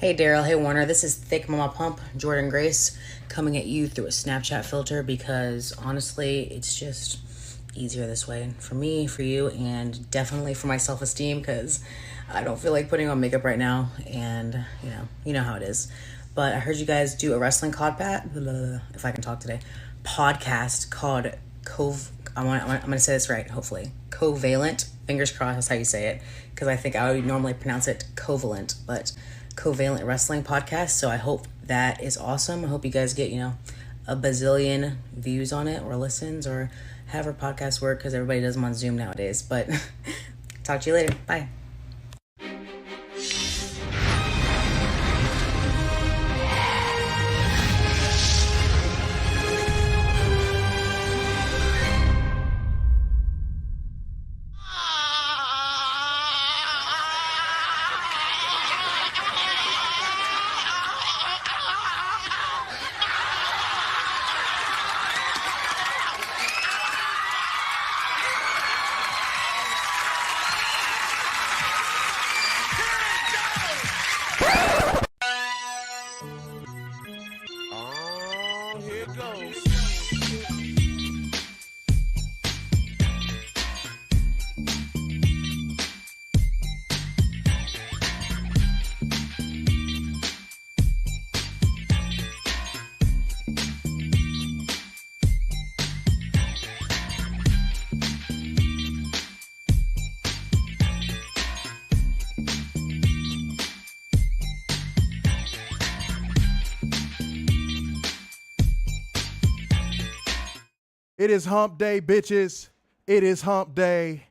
Hey Daryl, hey Warner, this is Thick Mama Pump, Jordan Grace, coming at you through a Snapchat filter because honestly, it's just easier this way for me, for you, and definitely for my self-esteem because I don't feel like putting on makeup right now, and you know how it is. But I heard you guys do a wrestling if I can talk today, podcast called I'm gonna say this right, hopefully. Covalent, fingers crossed, that's how you say it, because I think I would normally pronounce it Covalent, but Covalent Wrestling Podcast. So I hope that is awesome. I hope you guys get, a bazillion views on it or listens or however podcasts work, because everybody does them on Zoom nowadays. But talk to you later. Bye. It is hump day, bitches. It is hump day.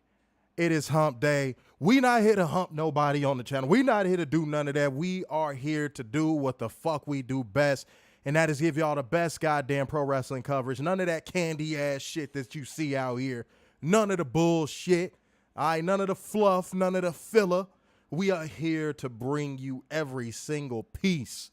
It is hump day. We not here to hump nobody on the channel. We not here to do none of that. We are here to do what the fuck we do best, and that is give y'all the best goddamn pro wrestling coverage. None of that candy ass shit that you see out here. None of the bullshit. All right, none of the fluff, none of the filler. We are here to bring you every single piece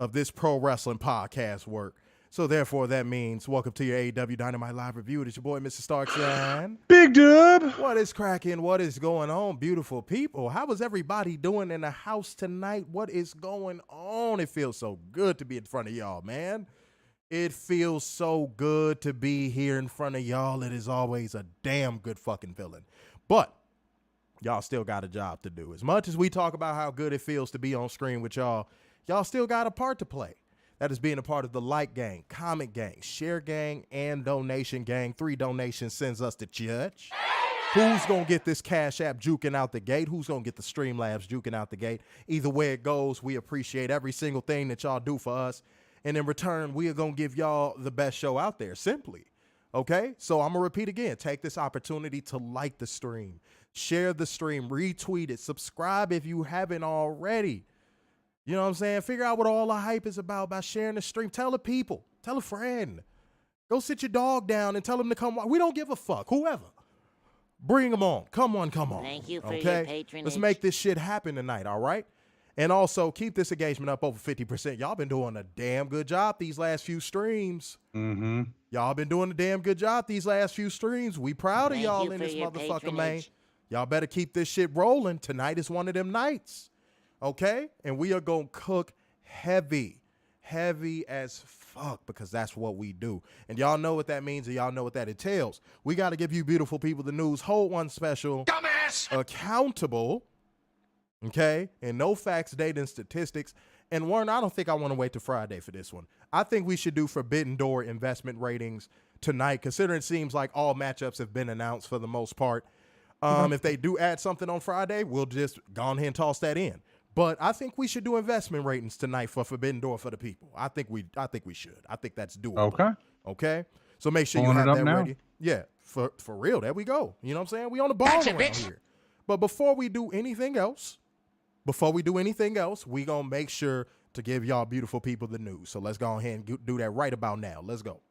of this pro wrestling podcast work. So therefore, that means welcome to your AEW Dynamite live review. It's your boy, Mr. Starkshine. Big Dub. What is cracking? What is going on, beautiful people? How is everybody doing in the house tonight? What is going on? It feels so good to be in front of y'all, man. It feels so good to be here in front of y'all. It is always a damn good fucking feeling. But y'all still got a job to do. As much as we talk about how good it feels to be on screen with y'all, y'all still got a part to play. That is being a part of the like gang, comment gang, share gang, and donation gang. 3 donations sends us to church. Who's going to get this Cash App juking out the gate? Who's going to get the Streamlabs juking out the gate? Either way it goes, we appreciate every single thing that y'all do for us. And in return, we are going to give y'all the best show out there, simply. Okay? So I'm going to repeat again. Take this opportunity to like the stream, share the stream, retweet it, subscribe if you haven't already. You know what I'm saying? Figure out what all the hype is about by sharing the stream. Tell the people. Tell a friend. Go sit your dog down and tell them to come. We don't give a fuck. Whoever. Bring them on. Come on. Thank you for your patronage. Let's make this shit happen tonight, all right? And also, keep this engagement up over 50%. Y'all been doing a damn good job these last few streams. Mm-hmm. Y'all been doing a damn good job these last few streams. We proud of y'all in this motherfucker, patronage. man. Y'all better keep this shit rolling. Tonight is one of them nights. Okay? And we are going to cook heavy as fuck, because that's what we do. And y'all know what that means, and y'all know what that entails. We got to give you beautiful people the news. Hold one special. Dumbass! Accountable. Okay? And no facts, data, and statistics. And Warren, I don't think I want to wait till Friday for this one. I think we should do Forbidden Door investment ratings tonight, considering it seems like all matchups have been announced for the most part. If they do add something on Friday, we'll just go ahead and toss that in. But I think we should do investment ratings tonight for Forbidden Door for the people. I think we should. I think that's doable. Okay. So make sure you have that ready. Yeah, for real. There we go. You know what I'm saying? We on the ball around here. But before we do anything else, we gonna make sure to give y'all beautiful people the news. So let's go ahead and do that right about now. Let's go.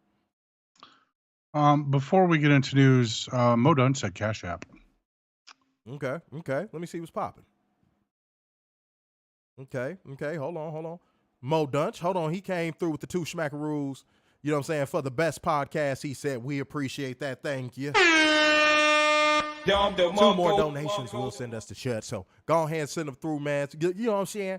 Before we get into news, Mo Dunn said Cash App. Okay. Let me see what's popping. Okay. Hold on. Mo Dunch, hold on. He came through with the 2 schmackaroos. You know what I'm saying? For the best podcast, he said, we appreciate that. Thank you. 2 more donations will send us to church. So go ahead and send them through, man. You know what I'm saying?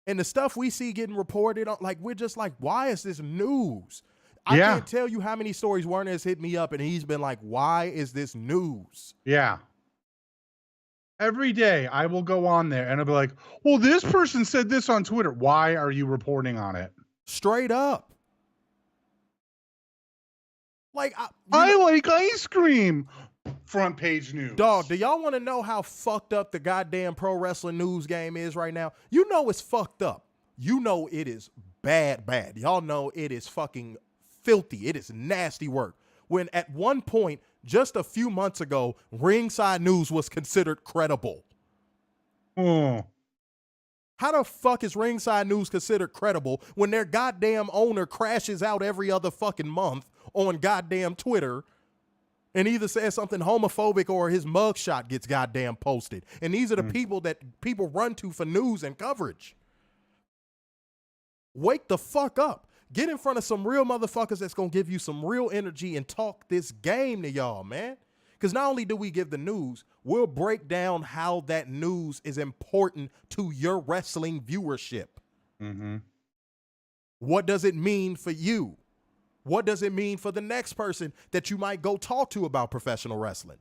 And the stuff we see getting reported on, like, we're just like, why is this news? Yeah. I can't tell you how many stories Werner has hit me up and he's been like, why is this news? Yeah. Every day I will go on there and I'll be like, well, this person said this on Twitter. Why are you reporting on it? Straight up. Like, I like ice cream. Front page news. Dog, do y'all want to know how fucked up the goddamn pro wrestling news game is right now? You know it's fucked up. You know it is bad. Y'all know it is fucking filthy. It is nasty work. When at one point, just a few months ago, Ringside News was considered credible. Oh. How the fuck is Ringside News considered credible when their goddamn owner crashes out every other fucking month on goddamn Twitter and either says something homophobic or his mugshot gets goddamn posted? And these are the people that people run to for news and coverage. Wake the fuck up. Get in front of some real motherfuckers that's going to give you some real energy and talk this game to y'all, man. Because not only do we give the news, we'll break down how that news is important to your wrestling viewership. Mm-hmm. What does it mean for you? What does it mean for the next person that you might go talk to about professional wrestling?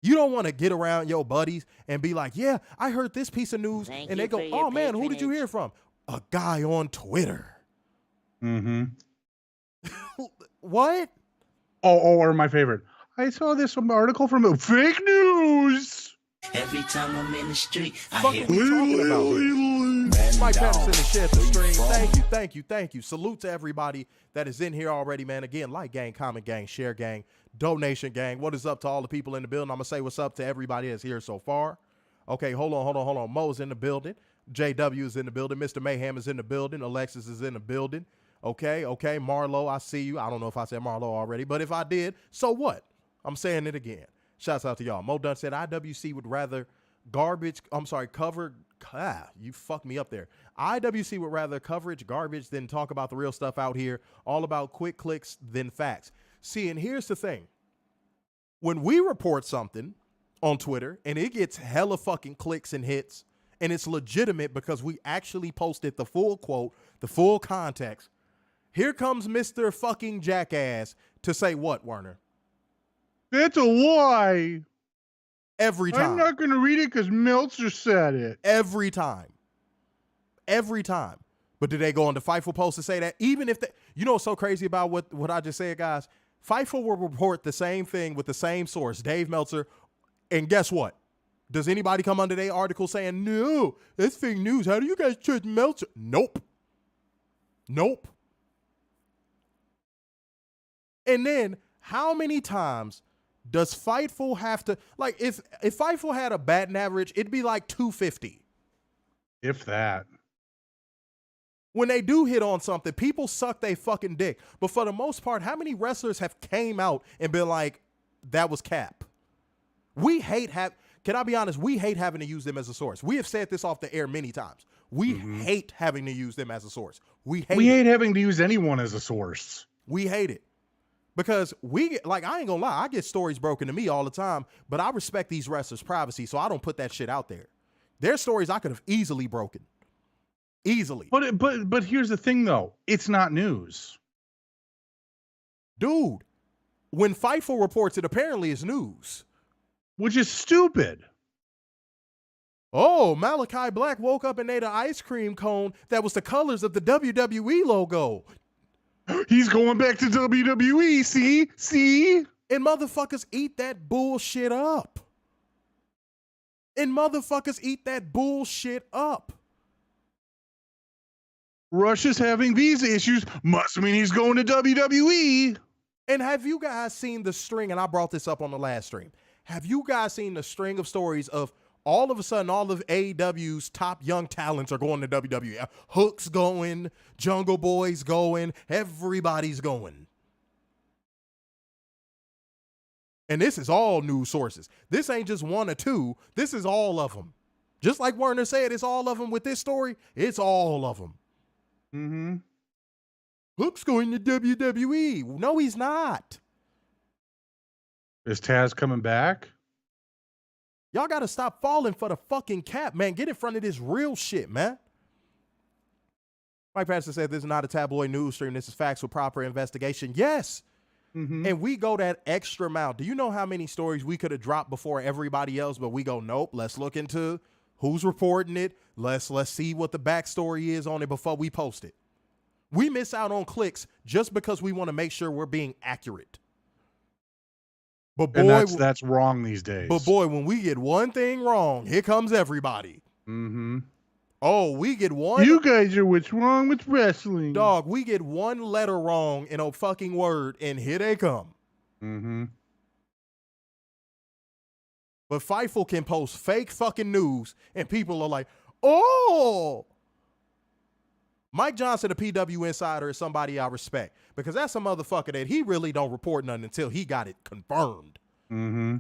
You don't want to get around your buddies and be like, yeah, I heard this piece of news. Thank and you they go, for your oh, man, who did you patronage. hear from? A guy on Twitter. Mm-hmm. What? Oh, or my favorite. I saw this article from fake news. Every time I'm in the street, I Fuck hear are we talking about here? Mike Patterson and Chef the Stream. Thank you. Salute to everybody that is in here already, man. Again, like gang, comment gang, share gang, donation gang. What is up to all the people in the building? I'm going to say what's up to everybody that's here so far. Okay, hold on. Mo's in the building. JW is in the building. Mr. Mayhem is in the building. Alexis is in the building. Okay. Marlo, I see you. I don't know if I said Marlo already, but if I did, so what? I'm saying it again. Shouts out to y'all. Mo Dunn said IWC would rather you fucked me up there. IWC would rather coverage garbage than talk about the real stuff out here. All about quick clicks than facts. See, and here's the thing. When we report something on Twitter and it gets hella fucking clicks and hits and it's legitimate because we actually posted the full quote, the full context, here comes Mr. fucking Jackass to say what, Werner? That's a lie. Every time. I'm not going to read it because Meltzer said it. Every time. But did they go on the Fightful post to say that? Even if they, you know what's so crazy about what I just said, guys? Fightful will report the same thing with the same source, Dave Meltzer. And guess what? Does anybody come under their article saying, no, that's fake news? How do you guys trust Meltzer? Nope. And then how many times does Fightful have to, like, if Fightful had a batting average, it'd be like 250. If that. When they do hit on something, people suck they fucking dick. But for the most part, how many wrestlers have came out and been like, that was cap? Can I be honest? We hate having to use them as a source. We have said this off the air many times. We hate having to use them as a source. We hate having to use anyone as a source. We hate it. Because I ain't gonna lie, I get stories broken to me all the time, but I respect these wrestlers' privacy, so I don't put that shit out there. Their stories I could have easily broken. Easily. But here's the thing though, it's not news. Dude, when Fightful reports it, apparently it's news. Which is stupid. Oh, Malachi Black woke up and ate an ice cream cone that was the colors of the WWE logo. He's going back to WWE, see? And motherfuckers eat that bullshit up. Russia's having visa issues. Must mean he's going to WWE. And have you guys seen the string, and I brought this up on the last stream, have you guys seen the string of stories of all of a sudden all of AEW's top young talents are going to WWE? Hook's going, Jungle Boy's going, everybody's going. And this is all news sources. This ain't just one or two. This is all of them. Just like Werner said, it's all of them with this story. It's all of them. Mm-hmm. Hook's going to WWE. No, he's not. Is Taz coming back? Y'all got to stop falling for the fucking cap, man. Get in front of this real shit, man. Mike Patterson said this is not a tabloid news stream. This is facts with proper investigation. Yes. Mm-hmm. And we go that extra mile. Do you know how many stories we could have dropped before everybody else, but we go, nope, let's look into who's reporting it. Let's see what the backstory is on it before we post it. We miss out on clicks just because we want to make sure we're being accurate. But boy, and that's wrong these days. But boy, when we get one thing wrong, here comes everybody. Mm-hmm. Oh, we get one. You guys are what's wrong with wrestling. Dog, we get one letter wrong in a fucking word, and here they come. Mm-hmm. But Fightful can post fake fucking news, and people are like, oh. Mike Johnson, a PW insider, is somebody I respect because that's a motherfucker that he really don't report nothing until he got it confirmed. Mm-hmm.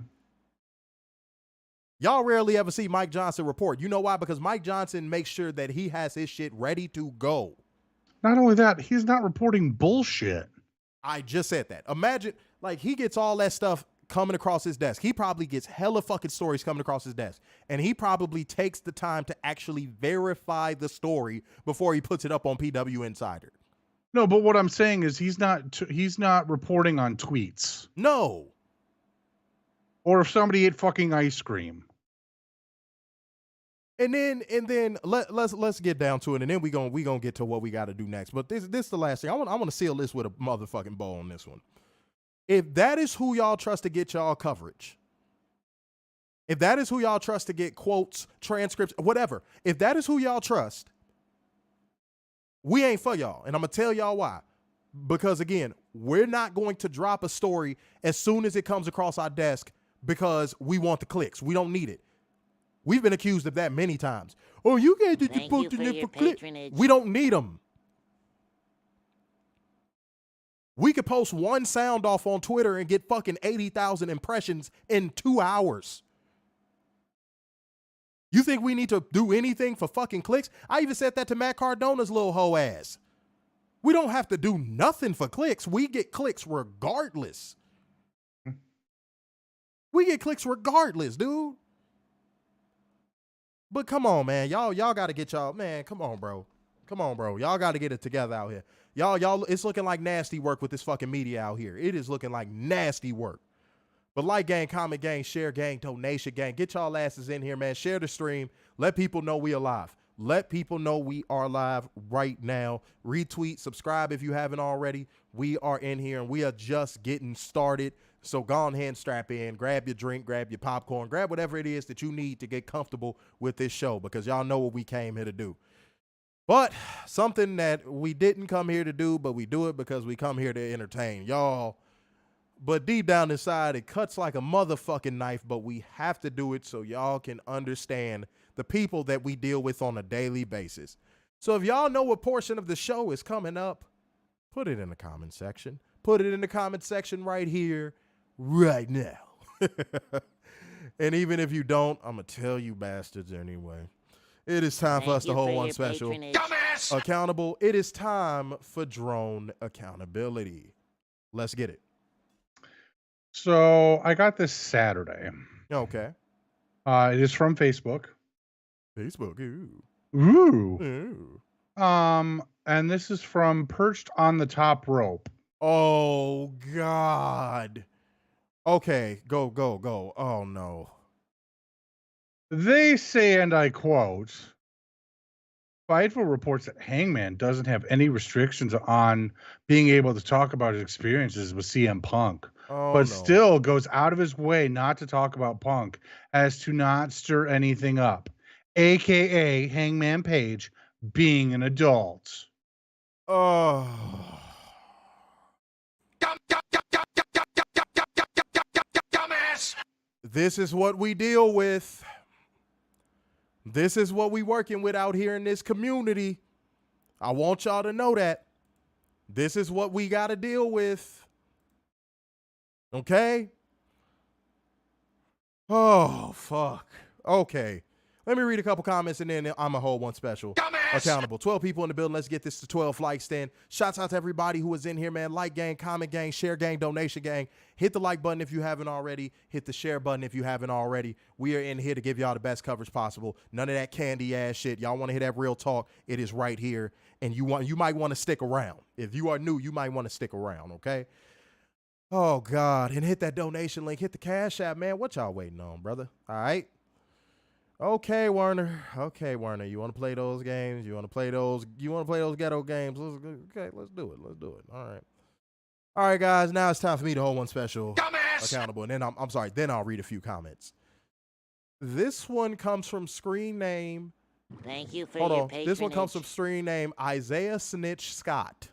Y'all rarely ever see Mike Johnson report. You know why? Because Mike Johnson makes sure that he has his shit ready to go. Not only that, he's not reporting bullshit. I just said that. Imagine, like, he gets all that stuff coming across his desk. He probably gets hella fucking stories coming across his desk. And he probably takes the time to actually verify the story before he puts it up on PW Insider. No, but what I'm saying is he's not reporting on tweets. No. Or if somebody ate fucking ice cream. And then let's get down to it, and then we gonna get to what we got to do next. But this is the last thing. I want to seal this with a motherfucking bow on this one. If that is who y'all trust to get y'all coverage, if that is who y'all trust to get quotes, transcripts, whatever, if that is who y'all trust, we ain't for y'all. And I'm gonna tell y'all why. Because again, we're not going to drop a story as soon as it comes across our desk because we want the clicks. We don't need it. We've been accused of that many times. Oh, you guys did you posting it for clicks? We don't need them. We could post one sound off on Twitter and get fucking 80,000 impressions in 2 hours. You think we need to do anything for fucking clicks? I even said that to Matt Cardona's little hoe ass. We don't have to do nothing for clicks. We get clicks regardless. We get clicks regardless, dude. But come on, man. Y'all got to get y'all, man, come on, bro. Come on, bro. Y'all got to get it together out here. Y'all, it's looking like nasty work with this fucking media out here. It is looking like nasty work. But like gang, comment gang, share gang, donation gang. Get y'all asses in here, man. Share the stream. Let people know we alive. Let people know we are live right now. Retweet, subscribe if you haven't already. We are in here and we are just getting started. So go on ahead and strap in, grab your drink, grab your popcorn, grab whatever it is that you need to get comfortable with this show because y'all know what we came here to do. But something that we didn't come here to do, but we do it because we come here to entertain y'all. But deep down inside, it cuts like a motherfucking knife, but we have to do it so y'all can understand the people that we deal with on a daily basis. So if y'all know what portion of the show is coming up, put it in the comment section. Put it in the comment section right here, right now. And even if you don't, I'm going to tell you bastards anyway. It is time for us to hold one special. Dumbass! Accountable. It is time for drone accountability. Let's get it. So I got this Saturday. Okay. It is from Facebook. Facebook. Ooh. Ooh. And this is from Perched on the Top Rope. Oh, God. Okay. Go. Oh, no. They say, and I quote, Fightful reports that Hangman doesn't have any restrictions on being able to talk about his experiences with CM Punk, but still goes out of his way not to talk about Punk as to not stir anything up, a.k.a. Hangman Page being an adult. Oh. Dumbass. This is what we deal with. This is what we working with out here in this community. I want y'all to know that. This is what we got to deal with. Okay? Oh, fuck. Okay. Let me read a couple comments and then I'm a whole one special. Dumbass! accountable. 12 people in the building. Let's get this to 12 likes then. Shouts out to everybody who was in here, man. Like gang, comment gang, share gang, donation gang. Hit the like button if you haven't already. Hit the share button if you haven't already. We are in here to give y'all the best coverage possible. None of that candy ass shit. Y'all want to hear that real talk? It is right here. And you might want to stick around. If you are new, you might want to stick around, okay? Oh, God. And hit that donation link. Hit the Cash App, man. What y'all waiting on, brother? All right? Okay, Werner. You want to play those games? You want to play those ghetto games? Let's do it. All right, guys. Now it's time for me to hold one special accountable. And then I'm sorry. Then I'll read a few comments. This one comes from screen name. Thank you for Hold your on. patronage. This one comes from screen name Isaiah Snitch Scott.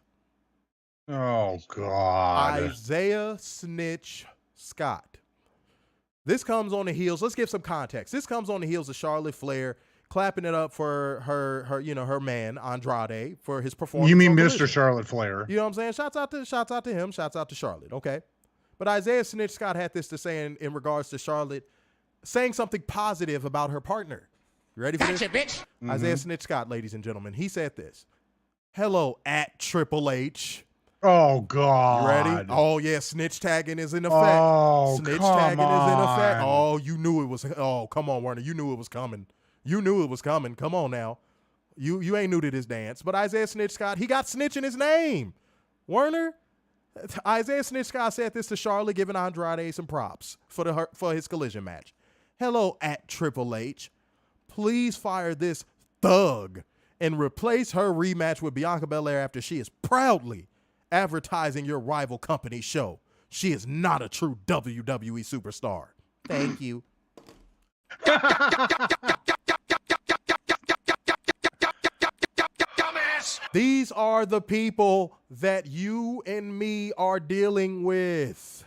Oh, God. Isaiah Snitch Scott. This comes on the heels. Let's give some context. This comes on the heels of Charlotte Flair clapping it up for her man Andrade for his performance. You mean Mr. Charlotte Flair? You know what I'm saying? Shouts out to him. Shouts out to Charlotte. Okay, but Isaiah Snitch Scott had this to say in regards to Charlotte saying something positive about her partner. You ready for this? Gotcha, bitch. Mm-hmm. Isaiah Snitch Scott, ladies and gentlemen. He said this. Hello at Triple H. Oh, God. You ready? Oh, yeah, snitch tagging is in effect. Oh, snitch come tagging is in effect. on. Oh, you knew it was. Oh, come on, Werner. You knew it was coming. Come on now. You ain't new to this dance. But Isaiah Snitch Scott, he got snitch in his name. Werner, Isaiah Snitch Scott said this to Charlotte, giving Andrade some props for his collision match. Hello at Triple H. Please fire this thug and replace her rematch with Bianca Belair after she is proudly advertising your rival company's show. She is not a true WWE superstar. Thank you. These are the people that you and me are dealing with.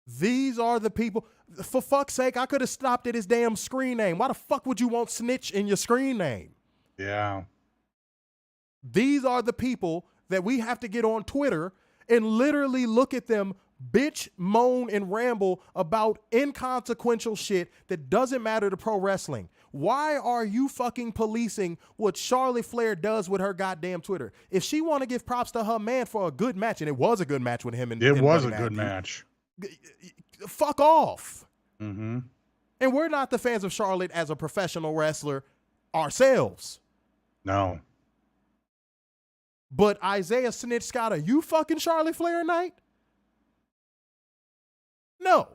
These are the people. For fuck's sake, I could have stopped at his damn screen name. Why the fuck would you want snitch in your screen name? Yeah. These are the people that we have to get on Twitter and literally look at them bitch, moan, and ramble about inconsequential shit that doesn't matter to pro wrestling. Why are you fucking policing what Charlotte Flair does with her goddamn Twitter? If she want to give props to her man for a good match, and it was a good match with him, It was a good match. Fuck off. Mm-hmm. And we're not the fans of Charlotte as a professional wrestler ourselves. No. But Isaiah Snitch Scott, are you fucking Charlotte Flair tonight? No.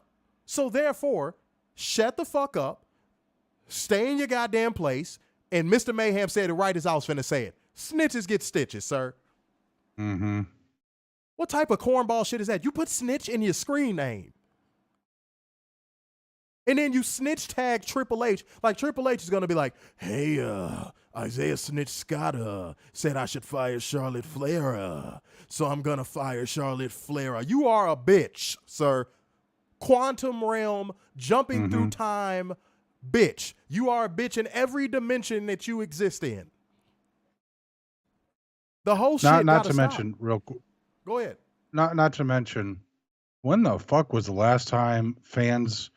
So therefore, shut the fuck up, stay in your goddamn place, and Mr. Mayhem said it right as I was finna say it. Snitches get stitches, sir. Mm-hmm. What type of cornball shit is that? You put snitch in your screen name. And then you snitch tag Triple H. Like Triple H is going to be like, hey, Isaiah Snitch Scott said I should fire Charlotte Flair. So I'm going to fire Charlotte Flair. You are a bitch, sir. Quantum realm, jumping through time, bitch. You are a bitch in every dimension that you exist in. The whole shit. Not to mention, real quick. Go ahead. Not to mention, when the fuck was the last time fans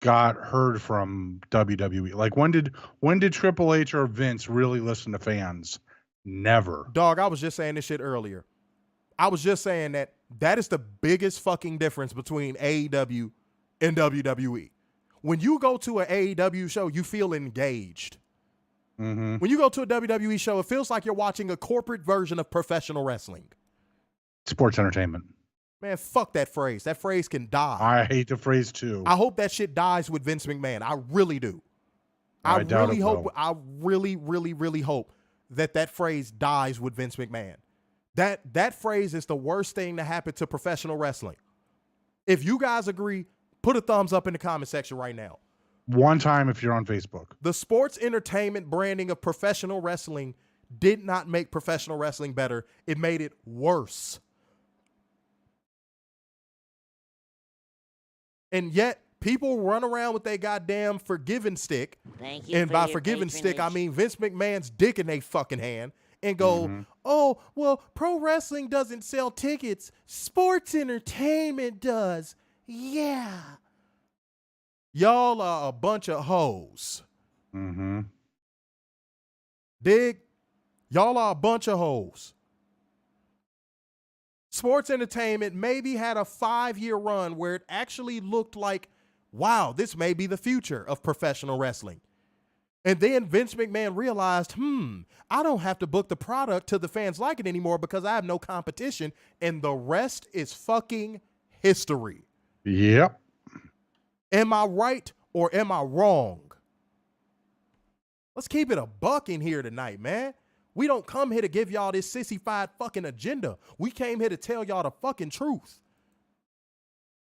got heard from WWE? Like when did Triple H or Vince really listen to fans? Never. Dog, I was just saying this shit earlier. I was just saying that is the biggest fucking difference between AEW and WWE. When you go to an AEW show, you feel engaged. Mm-hmm. When you go to a WWE show, it feels like you're watching a corporate version of professional wrestling. Sports entertainment. Man, fuck that phrase. That phrase can die. I hate the phrase too. I hope that shit dies with Vince McMahon. I really do. I really hope. I really, really, really hope that phrase dies with Vince McMahon. That phrase is the worst thing to happen to professional wrestling. If you guys agree, put a thumbs up in the comment section right now. One time if you're on Facebook. The sports entertainment branding of professional wrestling did not make professional wrestling better. It made it worse. And yet, people run around with their goddamn forgiving stick. Thank you. And for by your forgiving stick, I patronage. mean Vince McMahon's dick in their fucking hand. And go, oh, well, pro wrestling doesn't sell tickets. Sports entertainment does. Yeah. Y'all are a bunch of hoes. Mm-hmm. Dig? Y'all are a bunch of hoes. Sports entertainment maybe had a 5-year run where it actually looked like, wow, this may be the future of professional wrestling. And then Vince McMahon realized, I don't have to book the product till the fans like it anymore because I have no competition. And the rest is fucking history. Yep. Am I right or am I wrong? Let's keep it a buck in here tonight, man. We don't come here to give y'all this sissified fucking agenda. We came here to tell y'all the fucking truth.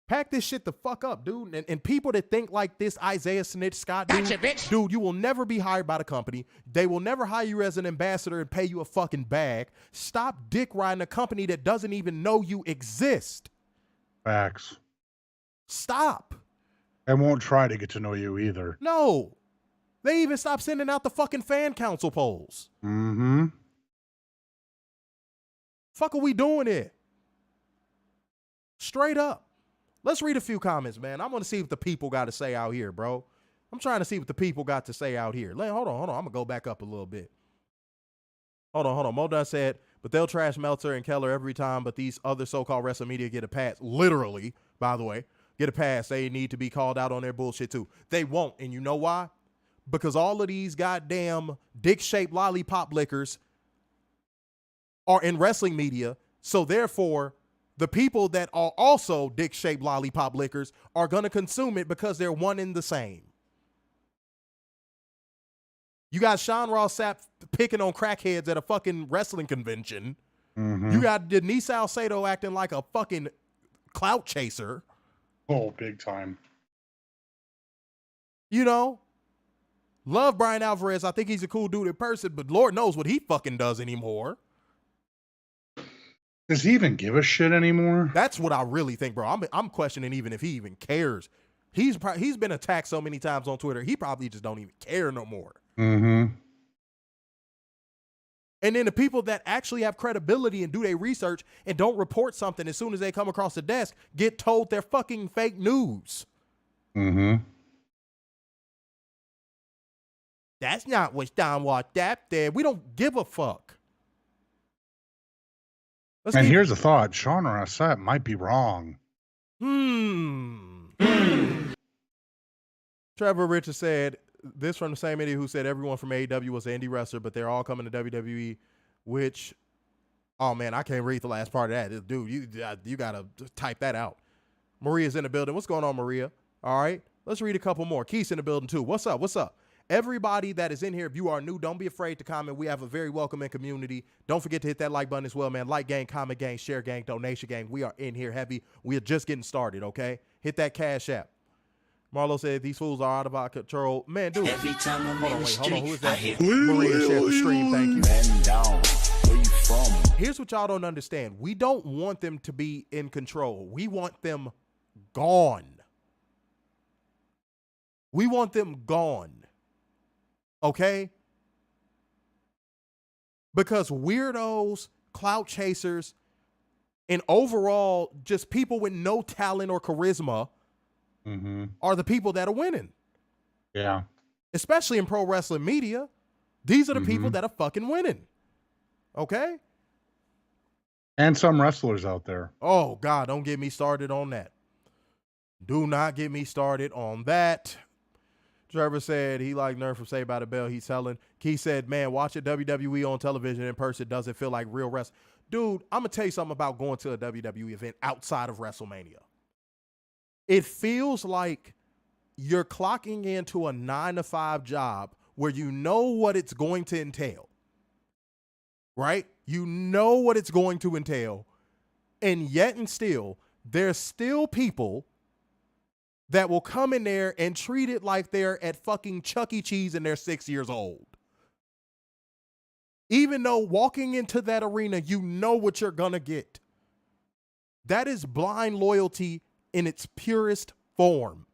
Pack this shit the fuck up, dude. And people that think like this Isaiah Snitch Scott dude, Gotcha, bitch. Dude, you will never be hired by the company. They will never hire you as an ambassador and pay you a fucking bag. Stop dick riding a company that doesn't even know you exist. Facts. Stop. I won't try to get to know you either. No. They even stopped sending out the fucking fan council polls. Mm-hmm. Fuck are we doing here? Straight up. Let's read a few comments, man. I want to see what the people got to say out here, bro. I'm trying to see what the people got to say out here. Hold on. I'm going to go back up a little bit. Hold on. Modun said, but they'll trash Meltzer and Keller every time, but these other so-called wrestling media get a pass. Literally, by the way, get a pass. They need to be called out on their bullshit too. They won't. And you know why? Because all of these goddamn dick-shaped lollipop lickers are in wrestling media. So therefore, the people that are also dick-shaped lollipop lickers are going to consume it because they're one and the same. You got Sean Ross Sapp picking on crackheads at a fucking wrestling convention. Mm-hmm. You got Denise Salcedo acting like a fucking clout chaser. Oh, big time. You know? Love Brian Alvarez. I think he's a cool dude in person, but Lord knows what he fucking does anymore. Does he even give a shit anymore? That's what I really think, bro. I'm questioning even if he even cares. He's been attacked so many times on Twitter. He probably just don't even care no more. Mm-hmm. And then the people that actually have credibility and do their research and don't report something as soon as they come across the desk get told they're fucking fake news. Mm-hmm. That's not what's down what that there. We don't give a fuck. And here's a thought. Sean Ross Sapp might be wrong. Trevor Richards said, this from the same idiot who said everyone from AEW was an indie wrestler, but they're all coming to WWE, which, oh man, I can't read the last part of that. Dude, you got to type that out. Maria's in the building. What's going on, Maria? All right, let's read a couple more. Keith's in the building too. What's up? Everybody that is in here, if you are new, don't be afraid to comment. We have a very welcoming community. Don't forget to hit that like button as well, man. Like gang, comment gang, share gang, donation gang. We are in here heavy. We are just getting started, okay? Hit that Cash App. Marlo said these fools are out of our control. Man, dude. Every time I'm in the street, hold on. Who is that? I hear Maria shared the stream. Thank you. man down. Where you from? Here's what y'all don't understand. We don't want them to be in control. We want them gone. We want them gone. Okay? Because weirdos, clout chasers, and overall just people with no talent or charisma are the people that are winning. Yeah. Especially in pro wrestling media. These are the people that are fucking winning. Okay? And some wrestlers out there. Oh, God, don't get me started on that. Do not get me started on that. Trevor said he liked Nerf from Saved by the Bell. He's telling. Keith said, man, watching WWE on television in person doesn't feel like real wrestling. Dude, I'm going to tell you something about going to a WWE event outside of WrestleMania. It feels like you're clocking into a 9-to-5 job where you know what it's going to entail. Right? You know what it's going to entail. And yet and still, there's still people that will come in there and treat it like they're at fucking Chuck E. Cheese and they're 6 years old. Even though walking into that arena, you know what you're going to get. That is blind loyalty in its purest form.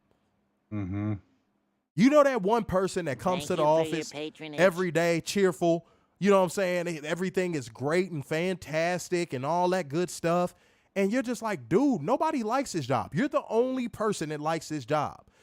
Mm-hmm. You know that one person that comes to the office every day, cheerful, you know what I'm saying? Everything is great and fantastic and all that good stuff. And you're just like, dude, nobody likes his job. You're the only person that likes his job.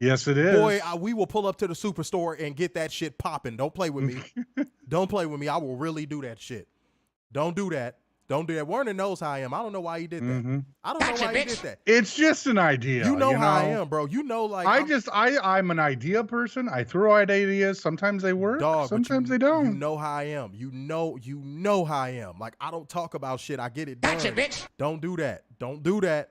Yes, it is. Boy, we will pull up to the superstore and get that shit popping. Don't play with me. Don't play with me. I will really do that shit. Don't do that. Don't do that. Werner knows how I am. I don't know why he did that. I don't know why he did that. It's just an idea. You know how I am, bro. You know, like I'm an idea person. I throw out ideas. Sometimes they work. Sometimes they don't. You know how I am. You know how I am. Like, I don't talk about shit. I get it done. Gotcha, bitch. Don't do that. Don't do that.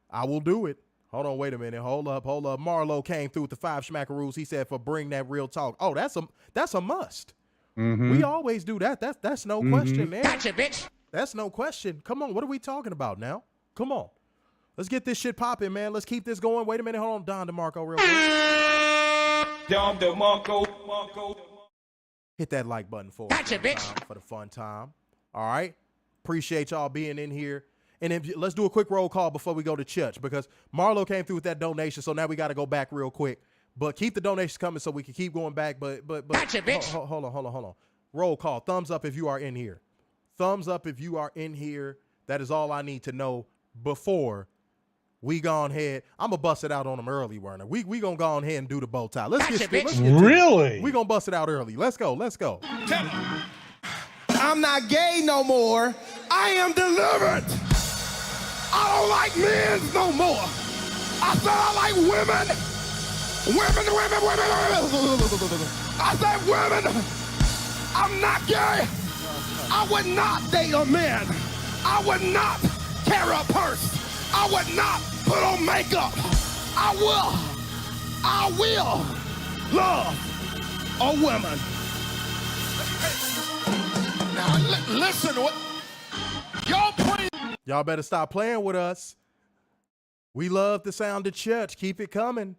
I will do it. Hold on, wait a minute. Hold up. Marlo came through with the 5 schmackaroos. He said, for bring that real talk. Oh, that's a must. We always do that. That's no question, man. Gotcha, bitch. That's no question. Come on, what are we talking about now? Come on. Let's get this shit popping, man. Let's keep this going. Wait a minute. Hold on. Don DeMarco real quick. Don DeMarco. Hit that like button for Gotcha, bitch. For the fun time. All right. Appreciate y'all being in here. And let's do a quick roll call before we go to church, because Marlo came through with that donation, so now we got to go back real quick. But keep the donations coming so we can keep going back. But Gotcha, bitch. Hold on. Roll call. Thumbs up if you are in here. Thumbs up if you are in here. That is all I need to know before we go ahead. I'm going to bust it out on them early, Werner. We going to go ahead and do the bow tie. Let's Gotcha, get bitch. Really? We going to bust it out early. Let's go. I'm not gay no more. I am delivered. I don't like men no more. I said I like women. I said women. I'm not gay. I would not date a man. I would not carry a purse. I would not put on makeup. I will love a woman. Now listen, y'all better stop playing with us. We love the sound of church. Keep it coming.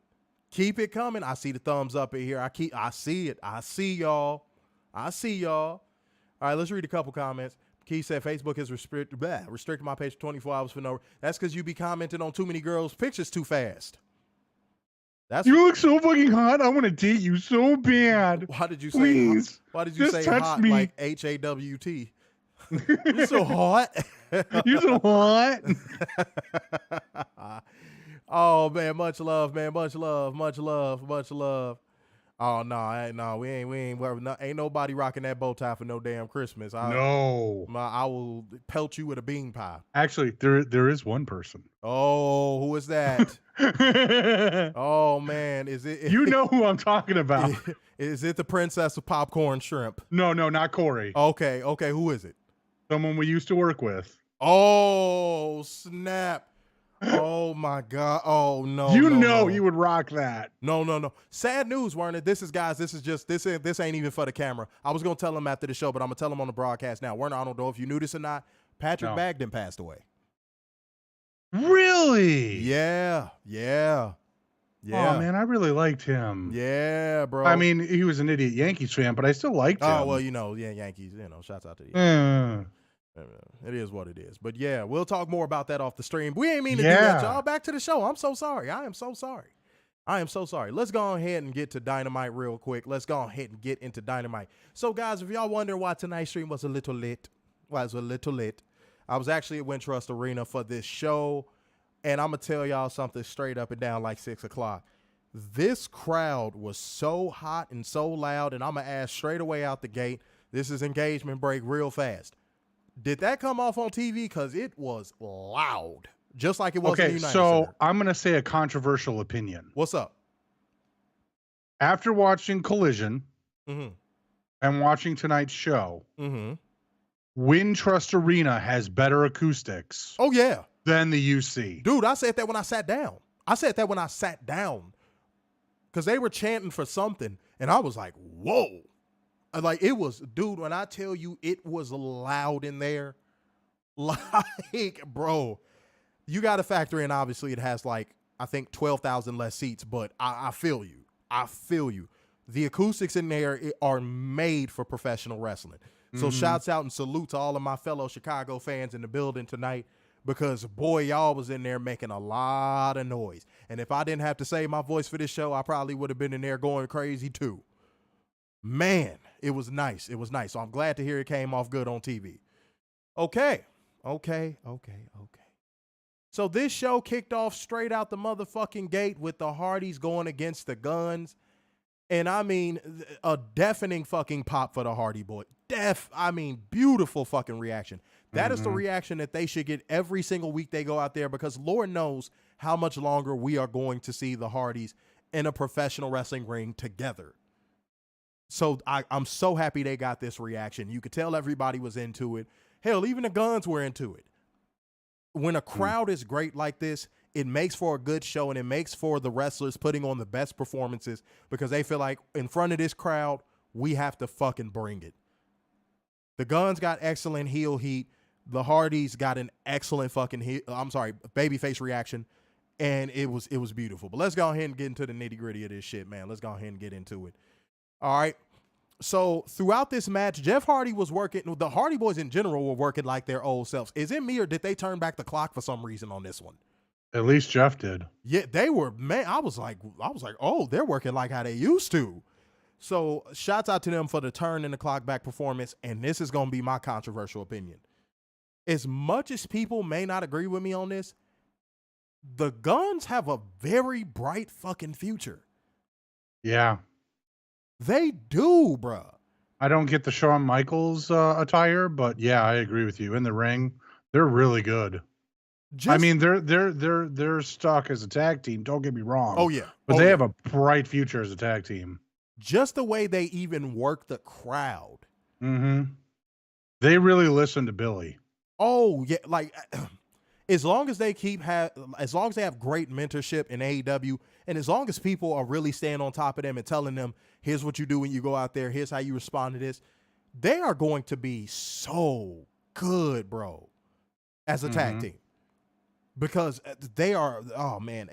I see the thumbs up in here. I see it. I see y'all. All right, let's read a couple comments. Keith said Facebook has restricted my page for 24 hours for no. That's because you be commenting on too many girls' pictures too fast. You look so fucking hot. I want to date you so bad. Why did you say? Please, why did you say touch hot me. like HAWT? You're so hot. You're so hot. Oh man, much love, man. Much love. Oh no, we ain't ain't nobody rocking that bow tie for no damn Christmas. I will pelt you with a bean pie. Actually, there is one person. Oh, who is that? Oh man, is it? You know who I'm talking about? Is it the princess of popcorn shrimp? No, not Corey. Okay, who is it? Someone we used to work with. Oh snap! Oh my God! Oh no! You would rock that. No. Sad news, Werner. This ain't even for the camera. I was gonna tell him after the show, but I'm gonna tell him on the broadcast now. Werner, I don't know if you knew this or not. Patrick Bagden passed away. Really? Yeah. Oh man, I really liked him. Yeah, bro. I mean, he was an idiot Yankees fan, but I still liked him. Oh well, Yankees. Shouts out to you. It is what it is. But yeah, we'll talk more about that off the stream. We ain't mean to do that, y'all. Back to the show. I'm so sorry. I am so sorry. Let's go ahead and get to Dynamite real quick. Let's go ahead and get into Dynamite. So guys, if y'all wondering why tonight's stream was a little lit, I was actually at Wintrust Arena for this show, and I'm gonna tell y'all something straight up and down like 6 o'clock. This crowd was so hot and so loud, and I'm gonna ask straight away out the gate. This is engagement break real fast. Did that come off on TV? Because it was loud, just like it was in the United Center. I'm going to say a controversial opinion. What's up? After watching Collision and watching tonight's show, Wintrust Arena has better acoustics. Oh, yeah. Than the UC. Dude, I said that when I sat down. Because they were chanting for something, and I was like, whoa. Like, it was, dude, when I tell you it was loud in there, like, bro, you got to factor in, obviously, it has, like, I think 12,000 less seats, but I feel you. The acoustics in there are made for professional wrestling. So shouts out and salute to all of my fellow Chicago fans in the building tonight, because, boy, y'all was in there making a lot of noise. And if I didn't have to save my voice for this show, I probably would have been in there going crazy, too. Man, it was nice. So I'm glad to hear it came off good on TV. Okay. So this show kicked off straight out the motherfucking gate with the Hardys going against the Guns. And I mean, a deafening fucking pop for the Hardy Boy. Beautiful fucking reaction. That is the reaction that they should get every single week they go out there, because Lord knows how much longer we are going to see the Hardys in a professional wrestling ring together. So I'm so happy they got this reaction. You could tell everybody was into it. Hell, even the Guns were into it. When a crowd is great like this, it makes for a good show, and it makes for the wrestlers putting on the best performances, because they feel like in front of this crowd, we have to fucking bring it. The Guns got excellent heel heat. The Hardys got an excellent fucking babyface reaction, and it was beautiful. But let's go ahead and get into the nitty gritty of this shit, man. Let's go ahead and get into it. All right. So throughout this match, Jeff Hardy was working. The Hardy Boys in general were working like their old selves. Is it me, or did they turn back the clock for some reason on this one? At least Jeff did. Yeah, they were, man. I was like, oh, they're working like how they used to. So shouts out to them for the turn in the clock back performance. And this is going to be my controversial opinion. As much as people may not agree with me on this, the Guns have a very bright fucking future. Yeah. They do, bruh. I don't get the Shawn Michaels attire, but yeah, I agree with you. In the ring, they're really good. They're stuck as a tag team. Don't get me wrong. Oh yeah, but they have a bright future as a tag team. Just the way they even work the crowd. Mm-hmm. They really listen to Billy. Oh yeah, like as long as they as long as they have great mentorship in AEW, and as long as people are really staying on top of them and telling them, here's what you do when you go out there, here's how you respond to this, they are going to be so good, bro, as a tag team. Because they are, oh man,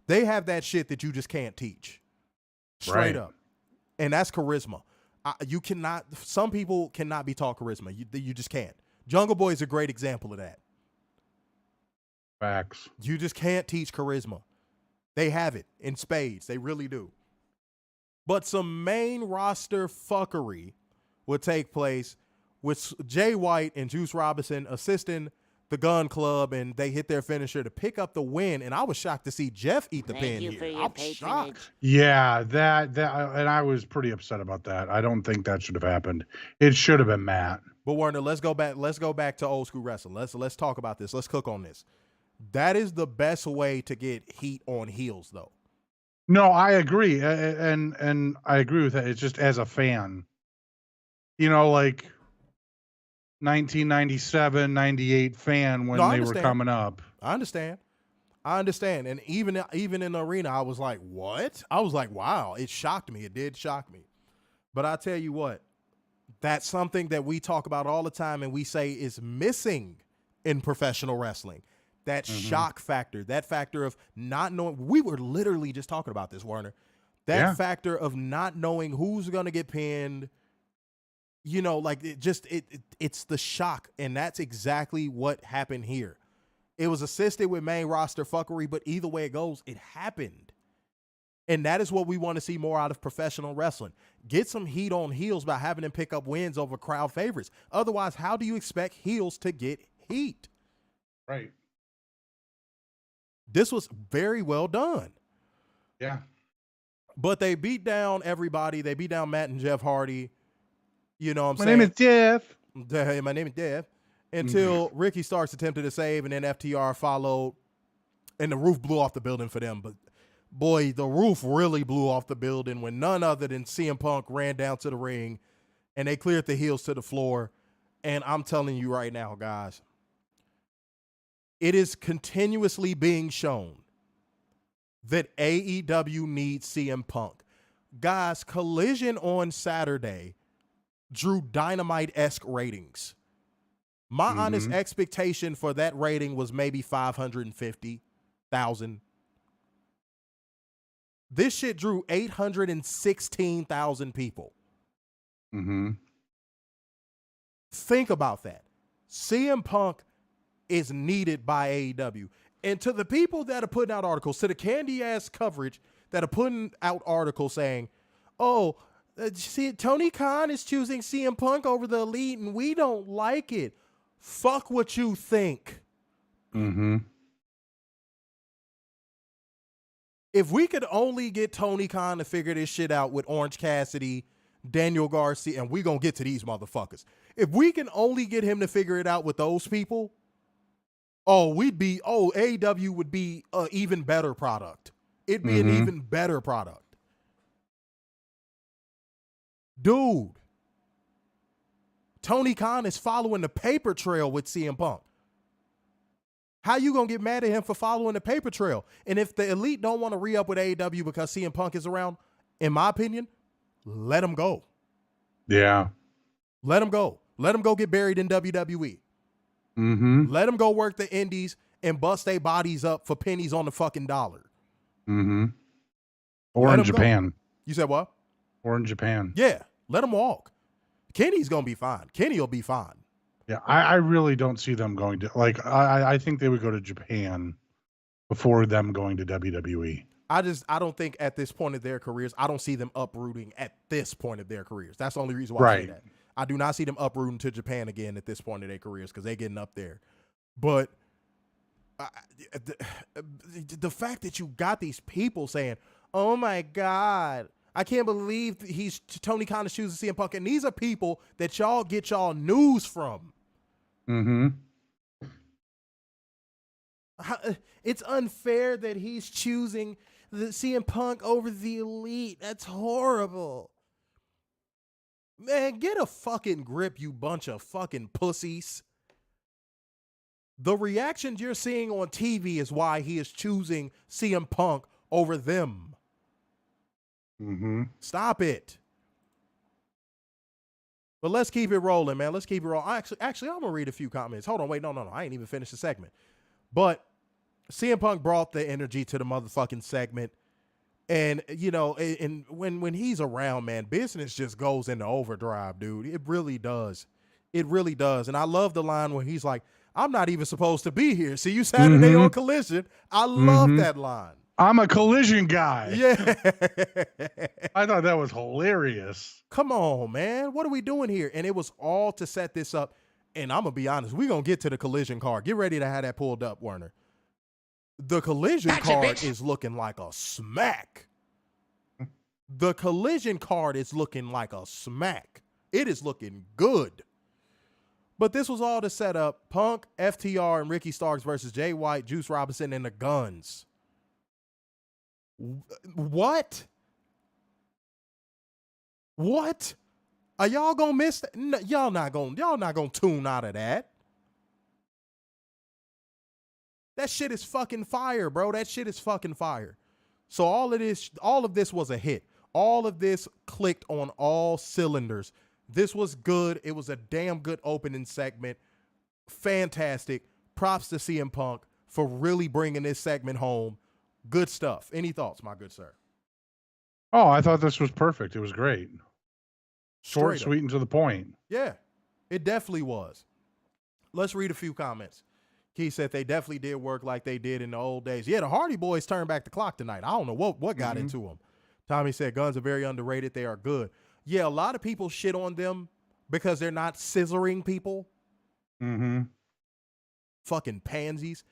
they have that shit that you just can't teach. Straight up. And that's charisma. Some people cannot be taught charisma. You just can't. Jungle Boy is a great example of that. Facts. You just can't teach charisma. They have it in spades. They really do. But some main roster fuckery would take place with Jay White and Juice Robinson assisting the Gun Club, and they hit their finisher to pick up the win. And I was shocked to see Jeff eat the pin here. I'm shocked. Yeah, that and I was pretty upset about that. I don't think that should have happened. It should have been Matt. But Werner, let's go back to old school wrestling. Let's talk about this. Let's cook on this. That is the best way to get heat on heels, though. No, I agree, and I agree with that. It's just as a fan, like 1997, 98 fan when they were coming up. I understand. And even in the arena, I was like, what? I was like, wow, it shocked me. It did shock me. But I tell you what, that's something that we talk about all the time and we say is missing in professional wrestling. That shock factor, that factor of not knowing. We were literally just talking about this, Werner. That factor of not knowing who's going to get pinned. It's the shock. And that's exactly what happened here. It was assisted with main roster fuckery, but either way it goes, it happened. And that is what we want to see more out of professional wrestling. Get some heat on heels by having them pick up wins over crowd favorites. Otherwise, how do you expect heels to get heat? Right. This was very well done. Yeah. But they beat down everybody. They beat down Matt and Jeff Hardy. You know what I'm saying? My name is Jeff. Hey, my name is Jeff. Until Ricky Starks attempted to save, and then FTR followed, and the roof blew off the building for them. But, boy, the roof really blew off the building when none other than CM Punk ran down to the ring, and they cleared the heels to the floor. And I'm telling you right now, guys, it is continuously being shown that AEW needs CM Punk. Guys, Collision on Saturday drew Dynamite-esque ratings. My honest expectation for that rating was maybe 550,000. This shit drew 816,000 people. Think about that. CM Punk is needed by AEW. And to the people that are putting out articles, to the candy-ass coverage that are putting out articles saying, oh, see, Tony Khan is choosing CM Punk over the Elite, and we don't like it. Fuck what you think. If we could only get Tony Khan to figure this shit out with Orange Cassidy, Daniel Garcia, and we gonna get to these motherfuckers. If we can only get him to figure it out with those people, AEW would be an even better product. It'd be an even better product. Dude, Tony Khan is following the paper trail with CM Punk. How you going to get mad at him for following the paper trail? And if the Elite don't want to re-up with AEW because CM Punk is around, in my opinion, let him go. Yeah. Let him go. Let him go get buried in WWE. Let him go work the indies and bust their bodies up for pennies on the fucking dollar. Or in Japan. You said what? Or in Japan. Yeah. Let him walk. Kenny's going to be fine. Kenny will be fine. Yeah, I really don't see them going to, like, I think they would go to Japan before them going to WWE. I don't think at this point of their careers, I don't see them uprooting at this point of their careers. That's the only reason why I say that. I do not see them uprooting to Japan again at this point of their careers because they're getting up there. But the fact that you got these people saying, oh my God, I can't believe he's Tony Khan is choosing CM Punk. And these are people that y'all get y'all news from. It's unfair that he's choosing the CM Punk over the Elite. That's horrible. Man, get a fucking grip, you bunch of fucking pussies. The reactions you're seeing on TV is why he is choosing CM Punk over them. Stop it. But let's keep it rolling, man. Let's keep it rolling. Actually, I'm going to read a few comments. Hold on. Wait, no. I ain't even finished the segment. But CM Punk brought the energy to the motherfucking segment. And, you know, and when he's around, man, business just goes into overdrive, dude. It really does. It really does. And I love the line where he's like, I'm not even supposed to be here. See you Saturday on Collision. I love that line. I'm a Collision guy. Yeah. I thought that was hilarious. Come on, man. What are we doing here? And it was all to set this up. And I'm going to be honest, we're going to get to the Collision card. Get ready to have that pulled up, Werner. The Collision card is looking like a smack. The Collision card is looking like a smack. It is looking good. But this was all to set up Punk, FTR, and Ricky Starks versus Jay White, Juice Robinson, and the Guns. What? Are y'all gonna miss that? No, y'all not gonna tune out of that. That shit is fucking fire, bro. That shit is fucking fire. So all of this was a hit. All of this clicked on all cylinders. This was good. It was a damn good opening segment. Fantastic. Props to CM Punk for really bringing this segment home. Good stuff. Any thoughts, my good sir? Oh, I thought this was perfect. It was great. Short, sweet, and to the point. Yeah, it definitely was. Let's read a few comments. Keith said they definitely did work like they did in the old days. Yeah, the Hardy Boys turned back the clock tonight. I don't know what got into them. Tommy said Guns are very underrated. They are good. Yeah, a lot of people shit on them because they're not scissoring people. Fucking pansies.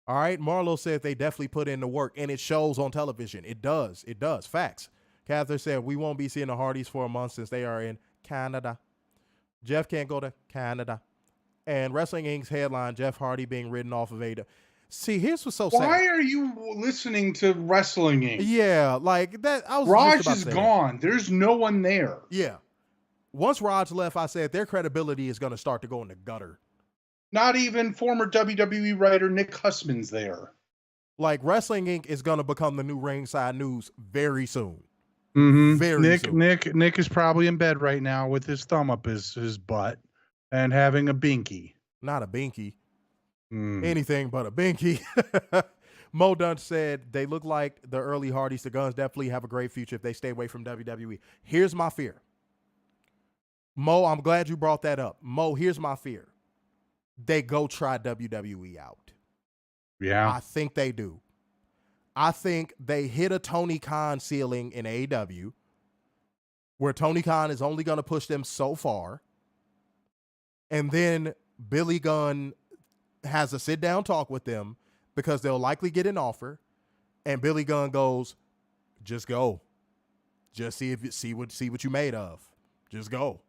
All right, Marlo said they definitely put in the work, and it shows on television. It does. It does. Facts. Catherine said we won't be seeing the Hardys for a month since they are in Canada. Jeff can't go to Canada. And Wrestling Inc.'s headline, Jeff Hardy being ridden off of AEW. See, here's what's so sad. Why are you listening to Wrestling Inc.? Yeah, like that. I was Raj just about is to say gone. that. There's no one there. Yeah. Once Raj left, I said their credibility is going to start to go in the gutter. Not even former WWE writer Nick Hussman's there. Like, Wrestling Inc. is going to become the new Ringside News very soon. Very soon. Nick is probably in bed right now with his thumb up his butt and having a binky. Not a binky. Anything but a binky. Mo Dunn said they look like the early Hardys. The Guns definitely have a great future if they stay away from WWE. Here's my fear. Mo, I'm glad you brought that up. Mo, here's my fear. They go try WWE out. Yeah. I think they do. I think they hit a Tony Khan ceiling in AEW where Tony Khan is only going to push them so far. And then Billy Gunn has a sit-down talk with them because they'll likely get an offer. And Billy Gunn goes, just go. Just see what you made of. Just go.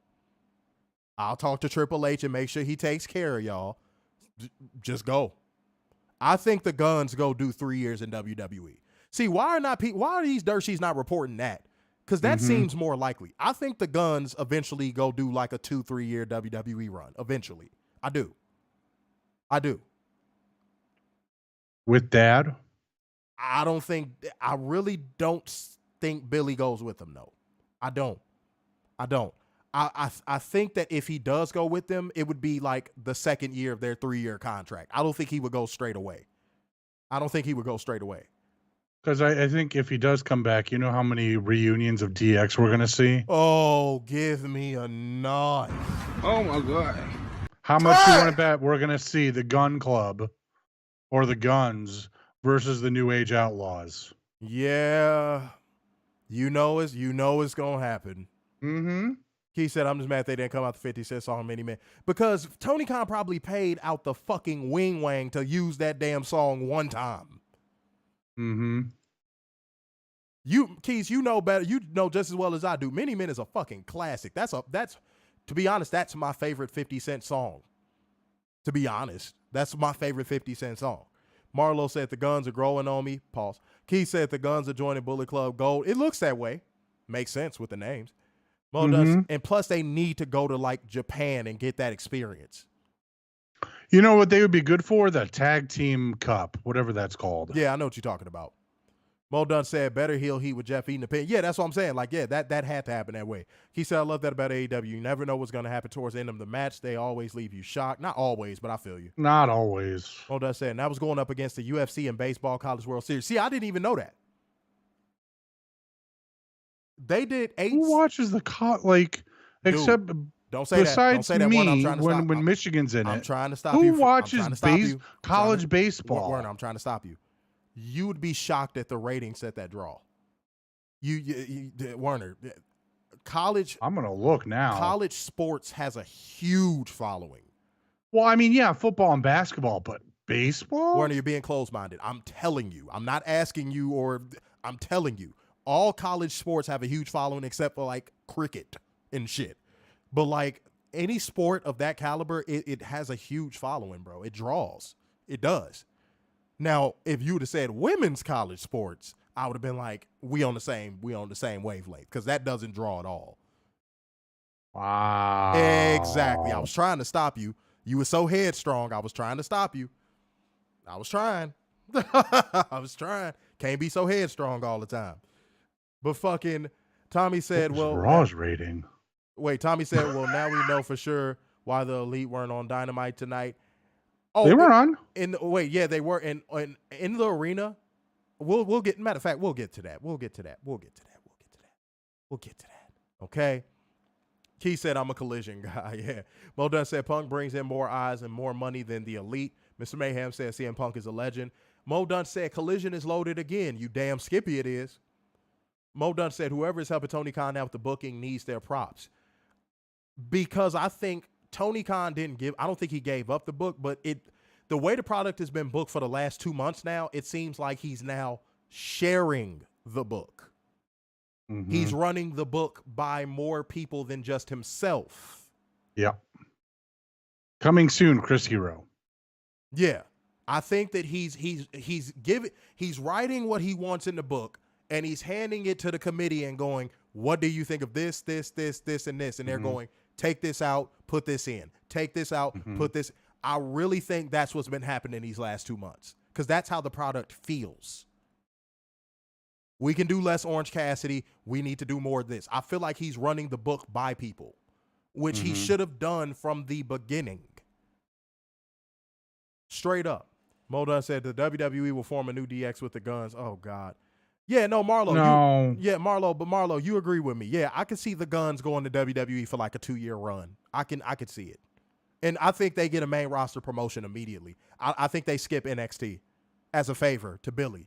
I'll talk to Triple H and make sure he takes care of y'all. Just go. I think the Guns go do 3 years in WWE. See, why are these dirt sheets not reporting that? Because that seems more likely. I think the Guns eventually go do like a 2-3 year WWE run. Eventually. I do. With Dad? I really don't think Billy goes with them, though. I don't. I think that if he does go with them, it would be like the second year of their 3-year contract. I don't think he would go straight away. Because I think if he does come back, you know how many reunions of DX we're going to see? Oh, give me a knife. Oh my God. How much you want to bet we're going to see the Gun Club or the Guns versus the New Age Outlaws? Yeah. You know it's going to happen. Mm-hmm. He said, I'm just mad they didn't come out the 50 Cent song Many Men. Because Tony Khan probably paid out the fucking wing wang to use that damn song one time. Mm-hmm. Keys, you know better. You know just as well as I do. Many Men is a fucking classic. That's to be honest, that's my favorite 50 Cent song. To be honest, that's my favorite 50 Cent song. Marlo said the Guns are growing on me. Pause. Keith said the Guns are joining Bullet Club Gold. It looks that way. Makes sense with the names. And plus they need to go to like Japan and get that experience. You know what they would be good for? The Tag Team Cup, whatever that's called. Yeah, I know what you're talking about. Mo Dunn said, better heel heat with Jeff eating the pin. Yeah, that's what I'm saying. Like, yeah, that had to happen that way. He said, I love that about AEW. You never know what's going to happen towards the end of the match. They always leave you shocked. Not always, but I feel you. Not always. Mo Dunn said, and that was going up against the UFC and Baseball College World Series. See, I didn't even know that. They did 8. Who watches the except don't say besides that. Don't say that. me I'm trying to stop. when Michigan's in I'm it. trying to stop Who you. Watches college baseball? Werner, I'm trying to stop you. You would be shocked at the ratings at that draw. You Werner, college. I'm gonna look now. College sports has a huge following. Well, I mean, yeah, football and basketball, but baseball. Werner, you're being closed-minded. I'm telling you. I'm not asking you, or I'm telling you. All college sports have a huge following except for like cricket and shit. But like any sport of that caliber, it has a huge following, bro. It draws. It does. Now, if you would have said women's college sports, I would have been like, we on the same wavelength, because that doesn't draw at all. Wow. Exactly. I was trying to stop you. You were so headstrong. I was trying to stop you. I was trying. Can't be so headstrong all the time. But fucking Tommy said, Raw's rating. Wait, Tommy said, well, now we know for sure why the Elite weren't on Dynamite tonight. Oh, they were on. They were in the arena. We'll get. Matter of fact, we'll get to that. Okay. Keith said, I'm a Collision guy. Yeah. Mo Dunn said Punk brings in more eyes and more money than the Elite. Mr. Mayhem said CM Punk is a legend. Mo Dunn said Collision is loaded again. You damn Skippy it is. Mo Dunn said whoever is helping Tony Khan out with the booking needs their props. Because I think Tony Khan I don't think he gave up the book, but the way the product has been booked for the last 2 months now, it seems like he's now sharing the book. Mm-hmm. He's running the book by more people than just himself. Yeah. Coming soon, Chris Hero. Yeah. I think that he's writing what he wants in the book, and he's handing it to the committee and going, what do you think of this, this, and this? And they're going, take this out, put this in. Take this out, put this. I really think that's what's been happening these last 2 months, because that's how the product feels. We can do less Orange Cassidy. We need to do more of this. I feel like he's running the book by people, which he should have done from the beginning. Straight up. Mo Dunn said the WWE will form a new DX with the Guns. Oh, God. Yeah, no, Marlo. No. Marlo, you agree with me. Yeah, I could see the Guns going to WWE for like a 2-year run. I could see it. And I think they get a main roster promotion immediately. I think they skip NXT as a favor to Billy.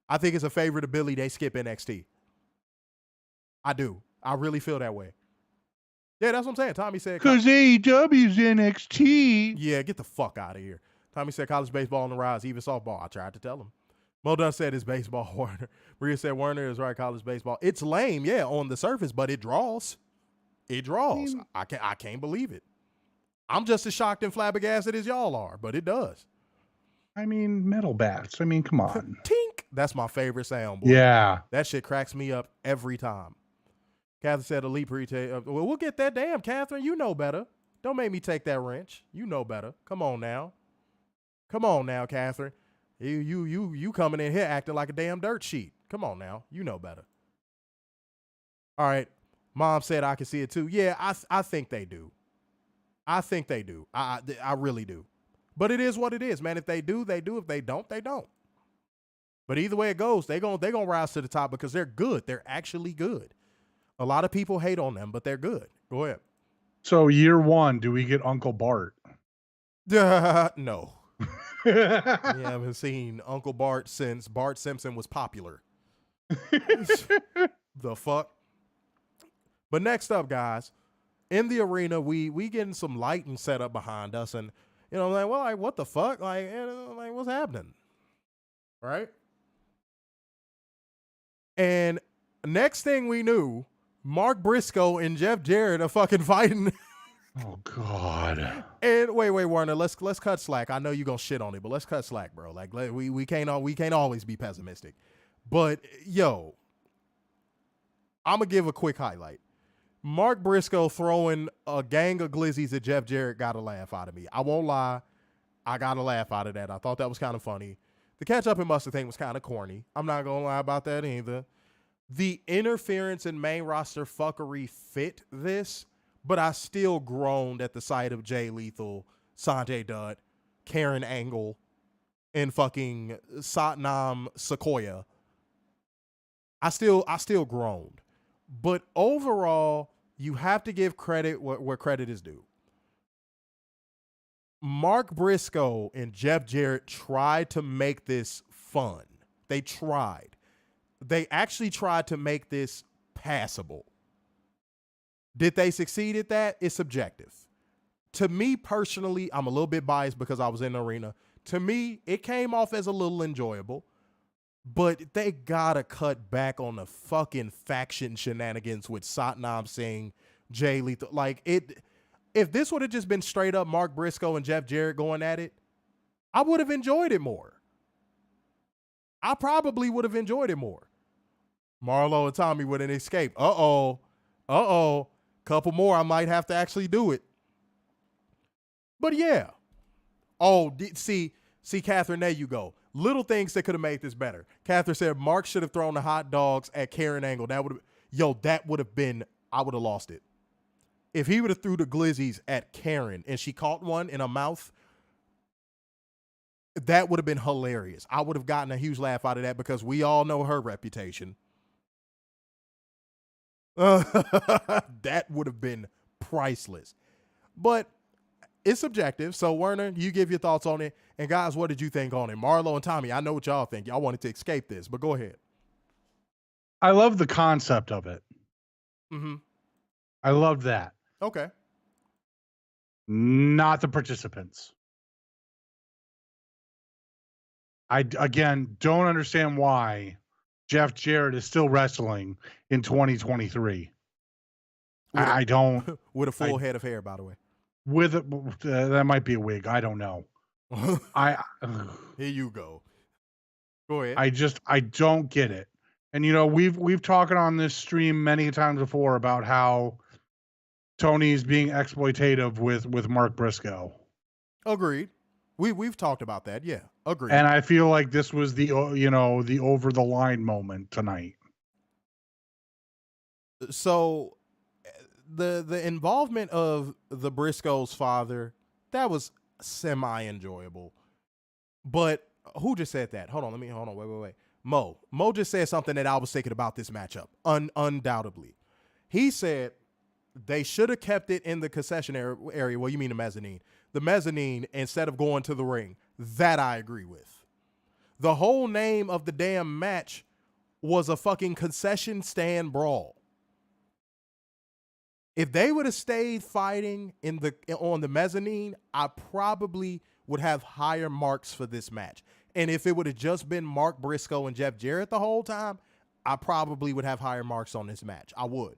I think it's a favor to Billy they skip NXT. I do. I really feel that way. Yeah, that's what I'm saying. Tommy said, because AEW's NXT. Yeah, get the fuck out of here. Tommy said college baseball on the rise, even softball. I tried to tell him. Mo Dunn said it's baseball, Warner. Maria said Warner is right, college baseball. It's lame, yeah, on the surface, but it draws. It draws. I can't believe it. I'm just as shocked and flabbergasted as y'all are, but it does. I mean, metal bats. I mean, come on. Tink. That's my favorite sound, boy. Yeah. That shit cracks me up every time. Catherine said elite pre-tape. Well, we'll get that. Damn, Catherine, you know better. Don't make me take that wrench. You know better. Come on now. Come on now, Catherine. You coming in here acting like a damn dirt sheet. Come on now. You know better. All right. Mom said I can see it too. Yeah, I think they do. I think they do. I really do. But it is what it is, man. If they do, they do. If they don't, they don't. But either way it goes, they gonna rise to the top because they're good. They're actually good. A lot of people hate on them, but they're good. Go ahead. So year one, do we get Uncle Bart? No. We haven't seen Uncle Bart since Bart Simpson was popular. The fuck? But next up, guys, in the arena, we getting some lighting set up behind us, and like what the fuck? Like what's happening? Right? And next thing we knew, Mark Briscoe and Jeff Jarrett are fucking fighting. Oh God. And wait, Warner, let's cut slack. I know you're gonna shit on it, but let's cut slack, bro. Like we can't always be pessimistic. But yo, I'm gonna give a quick highlight. Mark Briscoe throwing a gang of glizzies at Jeff Jarrett got a laugh out of me. I won't lie, I got a laugh out of that. I thought that was kind of funny. The catch up and mustard thing was kind of corny. I'm not gonna lie about that either. The interference and main roster fuckery fit this, but I still groaned at the sight of Jay Lethal, Sanjay Dutt, Karen Angle, and fucking Satnam Sequoia. I still groaned. But overall, you have to give credit where credit is due. Mark Briscoe and Jeff Jarrett tried to make this fun. They tried. They actually tried to make this passable. Did they succeed at that? It's subjective. To me personally, I'm a little bit biased because I was in the arena. To me, it came off as a little enjoyable, but they gotta cut back on the fucking faction shenanigans with Satnam Singh, Jay Lethal. Like if this would have just been straight up Mark Briscoe and Jeff Jarrett going at it, I would have enjoyed it more. I probably would have enjoyed it more. Marlo and Tommy would have escaped. Couple more, I might have to actually do it. But yeah. Oh, see, Catherine, there you go. Little things that could have made this better. Catherine said Mark should have thrown the hot dogs at Karen Angle. That would have been, I would have lost it. If he would have threw the glizzies at Karen and she caught one in her mouth, that would have been hilarious. I would have gotten a huge laugh out of that because we all know her reputation. That would have been priceless. But it's subjective. So, Werner, you give your thoughts on it. And, guys, what did you think on it? Marlo and Tommy, I know what y'all think. Y'all wanted to escape this, but go ahead. I love the concept of it. Mm-hmm. I love that. Okay. Not the participants. I, again, don't understand why Jeff Jarrett is still wrestling in 2023. I don't. With a full head of hair, by the way. With that might be a wig. I don't know. Here you go. Go ahead. I don't get it. And we've talked on this stream many times before about how Tony's being exploitative with Mark Briscoe. Agreed. We've talked about that. Yeah. Agreed. And I feel like this was the over the line moment tonight. So the involvement of the Briscoe's father, that was semi-enjoyable. But who just said that? Hold on, wait. Mo just said something that I was thinking about this matchup. Undoubtedly. He said they should have kept it in the concession area. Well, you mean the mezzanine. The mezzanine instead of going to the ring. That I agree with. The whole name of the damn match was a fucking concession stand brawl. If they would have stayed fighting on the mezzanine, I probably would have higher marks for this match. And if it would have just been Mark Briscoe and Jeff Jarrett the whole time, I probably would have higher marks on this match. I would.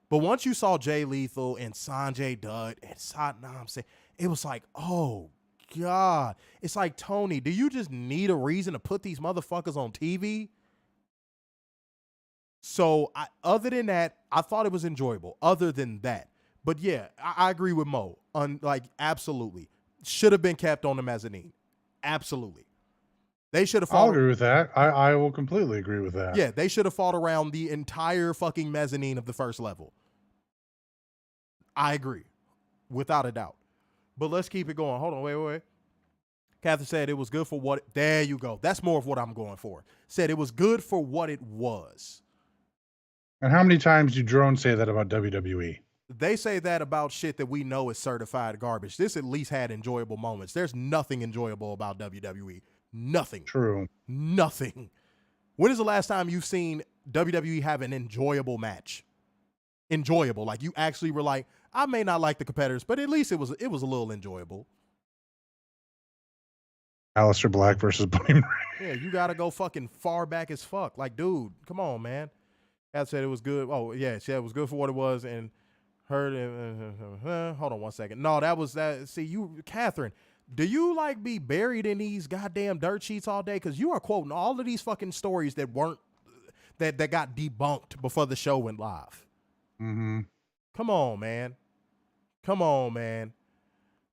But once you saw Jay Lethal and Sanjay Dutt and Satnam Singh, it was like, oh, God. It's like, Tony, do you just need a reason to put these motherfuckers on TV? So, other than that, I thought it was enjoyable. Other than that. But, yeah, I agree with Mo. Absolutely. Should have been kept on the mezzanine. Absolutely. They should have fought. I'll agree with that. I will completely agree with that. Yeah, they should have fought around the entire fucking mezzanine of the first level. I agree. Without a doubt. But let's keep it going. Hold on, wait. Catherine said it was good for what... There you go. That's more of what I'm going for. Said it was good for what it was. And how many times do drones say that about WWE? They say that about shit that we know is certified garbage. This at least had enjoyable moments. There's nothing enjoyable about WWE. Nothing. True. Nothing. When is the last time you've seen WWE have an enjoyable match? Enjoyable. Like you actually were like, I may not like the competitors, but at least it was a little enjoyable. Aleister Black versus Buddy Murray. Yeah, you got to go fucking far back as fuck. Like, dude, come on, man. Kat said it was good. Oh, yeah, she said it was good for what it was. And heard it. Hold on one second. No, that was that. See, you, Catherine, do you like be buried in these goddamn dirt sheets all day? Because you are quoting all of these fucking stories that weren't, that got debunked before the show went live. Mm-hmm. Come on, man.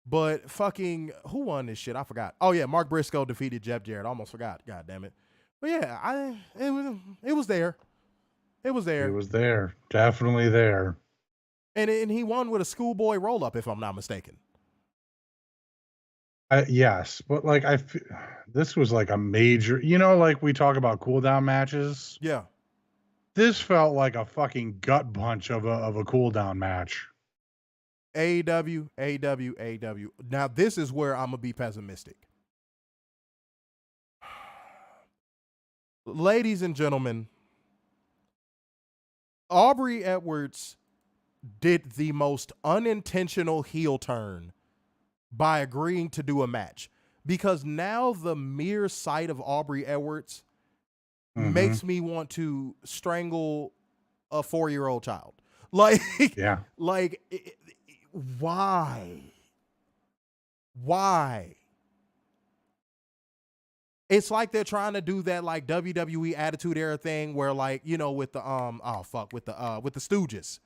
But fucking, who won this shit? I forgot. Oh, yeah, Mark Briscoe defeated Jeff Jarrett. I almost forgot. God damn it. But yeah, it was there. It was there. It was there. Definitely there. And he won with a schoolboy roll-up, if I'm not mistaken. Yes, but like this was like a major, like we talk about cool down matches. Yeah. This felt like a fucking gut punch of a cool down match. AEW. Now this is where I'm gonna be pessimistic. Ladies and gentlemen, Aubrey Edwards did the most unintentional heel turn by agreeing to do a match, because now the mere sight of Aubrey Edwards makes me want to strangle a 4-year-old child. Like, yeah, like, why? It's like they're trying to do that like WWE Attitude Era thing where, like, with the with the Stooges,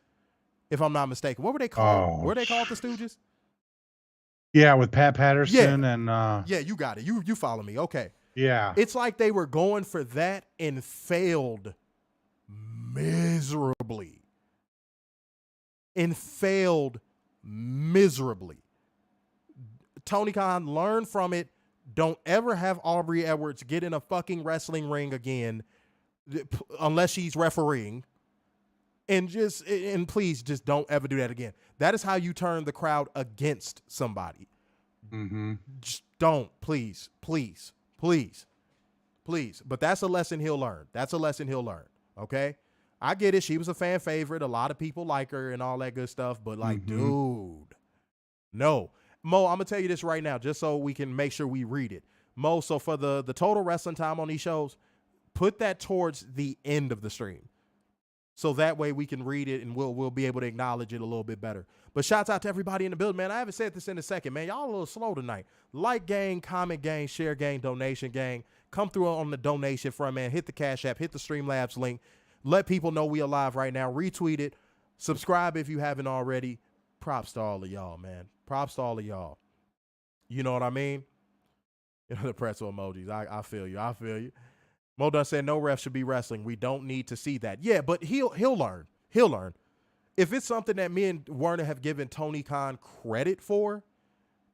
if I'm not mistaken. What were they called? Were they called the Stooges? Yeah, with Pat Patterson and yeah, you got it. You follow me. Okay. Yeah. It's like they were going for that and failed miserably. Tony Khan, learn from it. Don't ever have Aubrey Edwards get in a fucking wrestling ring again unless she's refereeing. And please just don't ever do that again. That is how you turn the crowd against somebody. Mm-hmm. Just don't, please. But that's a lesson he'll learn. Okay? I get it. She was a fan favorite. A lot of people like her and all that good stuff. But like, dude, no. Mo, I'm going to tell you this right now, just so we can make sure we read it. Mo, so for the total wrestling time on these shows, put that towards the end of the stream. So that way we can read it and we'll be able to acknowledge it a little bit better. But shouts out to everybody in the building, man. I haven't said this in a second, man. Y'all a little slow tonight. Like gang, comment gang, share gang, donation gang. Come through on the donation front, man. Hit the Cash App, hit the Streamlabs link. Let people know we are live right now. Retweet it. Subscribe if you haven't already. Props to all of y'all, man. Props to all of y'all. You know what I mean? The pretzel emojis. I feel you. Mo done said no ref should be wrestling. We don't need to see that. Yeah, but he'll learn. He'll learn. If it's something that me and Werner have given Tony Khan credit for,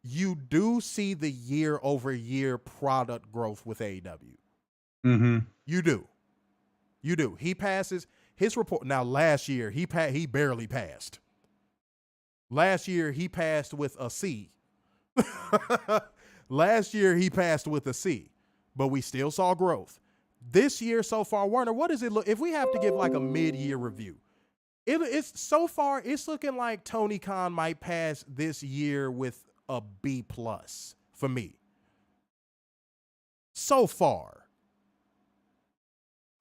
you do see the year-over-year product growth with AEW. Mm-hmm. You do. He passes his report. Now, last year, he barely passed. Last year, he passed with a C. Last year, he passed with a C. But we still saw growth. This year so far, Werner, what does it look? If we have to give like a mid-year review, it's so far, it's looking like Tony Khan might pass this year with a B+ for me. So far.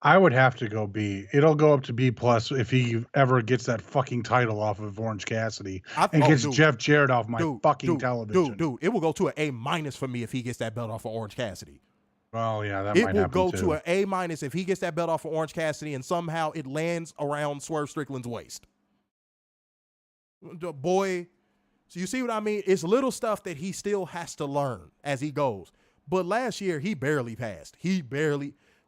I would have to go B. It'll go up to B+ if he ever gets that fucking title off of Orange Cassidy and gets Jeff Jarrett off my fucking television. Dude, it will go to an A- for me if he gets that belt off of Orange Cassidy. Well, yeah, that might happen too. It will go to an A- if he gets that belt off of Orange Cassidy and somehow it lands around Swerve Strickland's waist. Boy, so you see what I mean? It's little stuff that he still has to learn as he goes. But last year, he barely passed.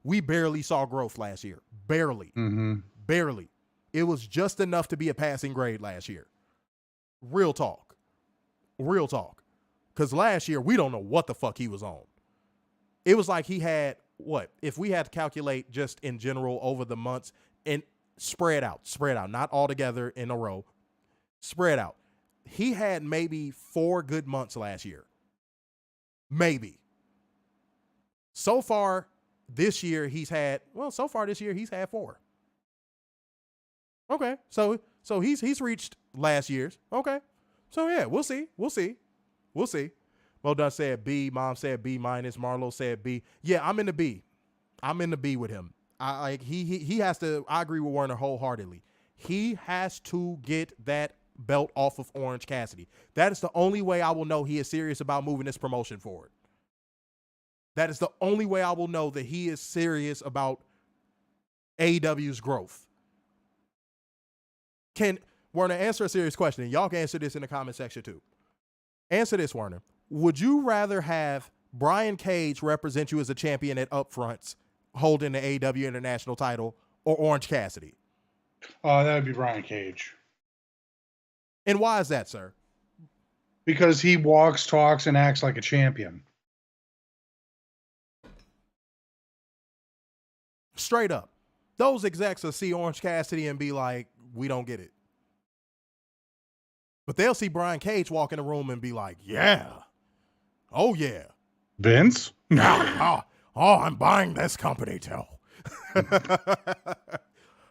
We barely saw growth last year. Barely. Mm-hmm. Barely. It was just enough to be a passing grade last year. Real talk. Because last year, we don't know what the fuck he was on. It was like he had, what? If we had to calculate just in general over the months and spread out, not all together in a row, spread out. He had maybe 4 good months last year. Maybe. So far this year, he's had 4. Okay. So he's reached last year's. Okay. So yeah, we'll see. Mo Dunn said B. Mom said B-. Marlo said B. Yeah, I'm in the B. with him. He has to. I agree with Werner wholeheartedly. He has to get that belt off of Orange Cassidy. That is the only way I will know he is serious about moving this promotion forward. That is the only way I will know that he is serious about AEW's growth. Can Werner answer a serious question? And y'all can answer this in the comment section too. Answer this, Werner. Would you rather have Brian Cage represent you as a champion at Upfronts holding the AEW International title or Orange Cassidy? Oh, that would be Brian Cage. And why is that, sir? Because he walks, talks, and acts like a champion. Straight up. Those execs will see Orange Cassidy and be like, we don't get it. But they'll see Brian Cage walk in the room and be like, yeah. Oh, yeah. Vince? Oh, I'm buying this company too.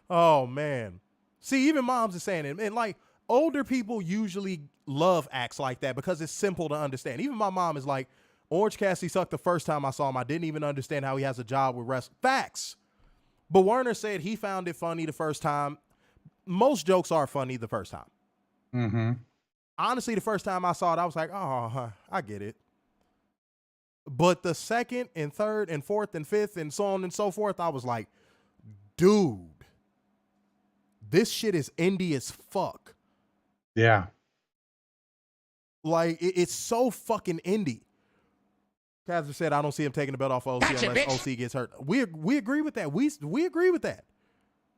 Oh, man. See, even moms are saying it. And like, older people usually love acts like that because it's simple to understand. Even my mom is like, Orange Cassidy sucked the first time I saw him. I didn't even understand how he has a job with wrestling. Facts. But Werner said he found it funny the first time. Most jokes are funny the first time. Mm-hmm. Honestly, the first time I saw it, I was like, oh, I get it. But the second and third and fourth and fifth and so on and so forth, I was like, dude, this shit is indie as fuck. Yeah. Like, it's so fucking indie. Kazler said, I don't see him taking the belt off of OC unless OC gets hurt. We agree with that. We agree with that.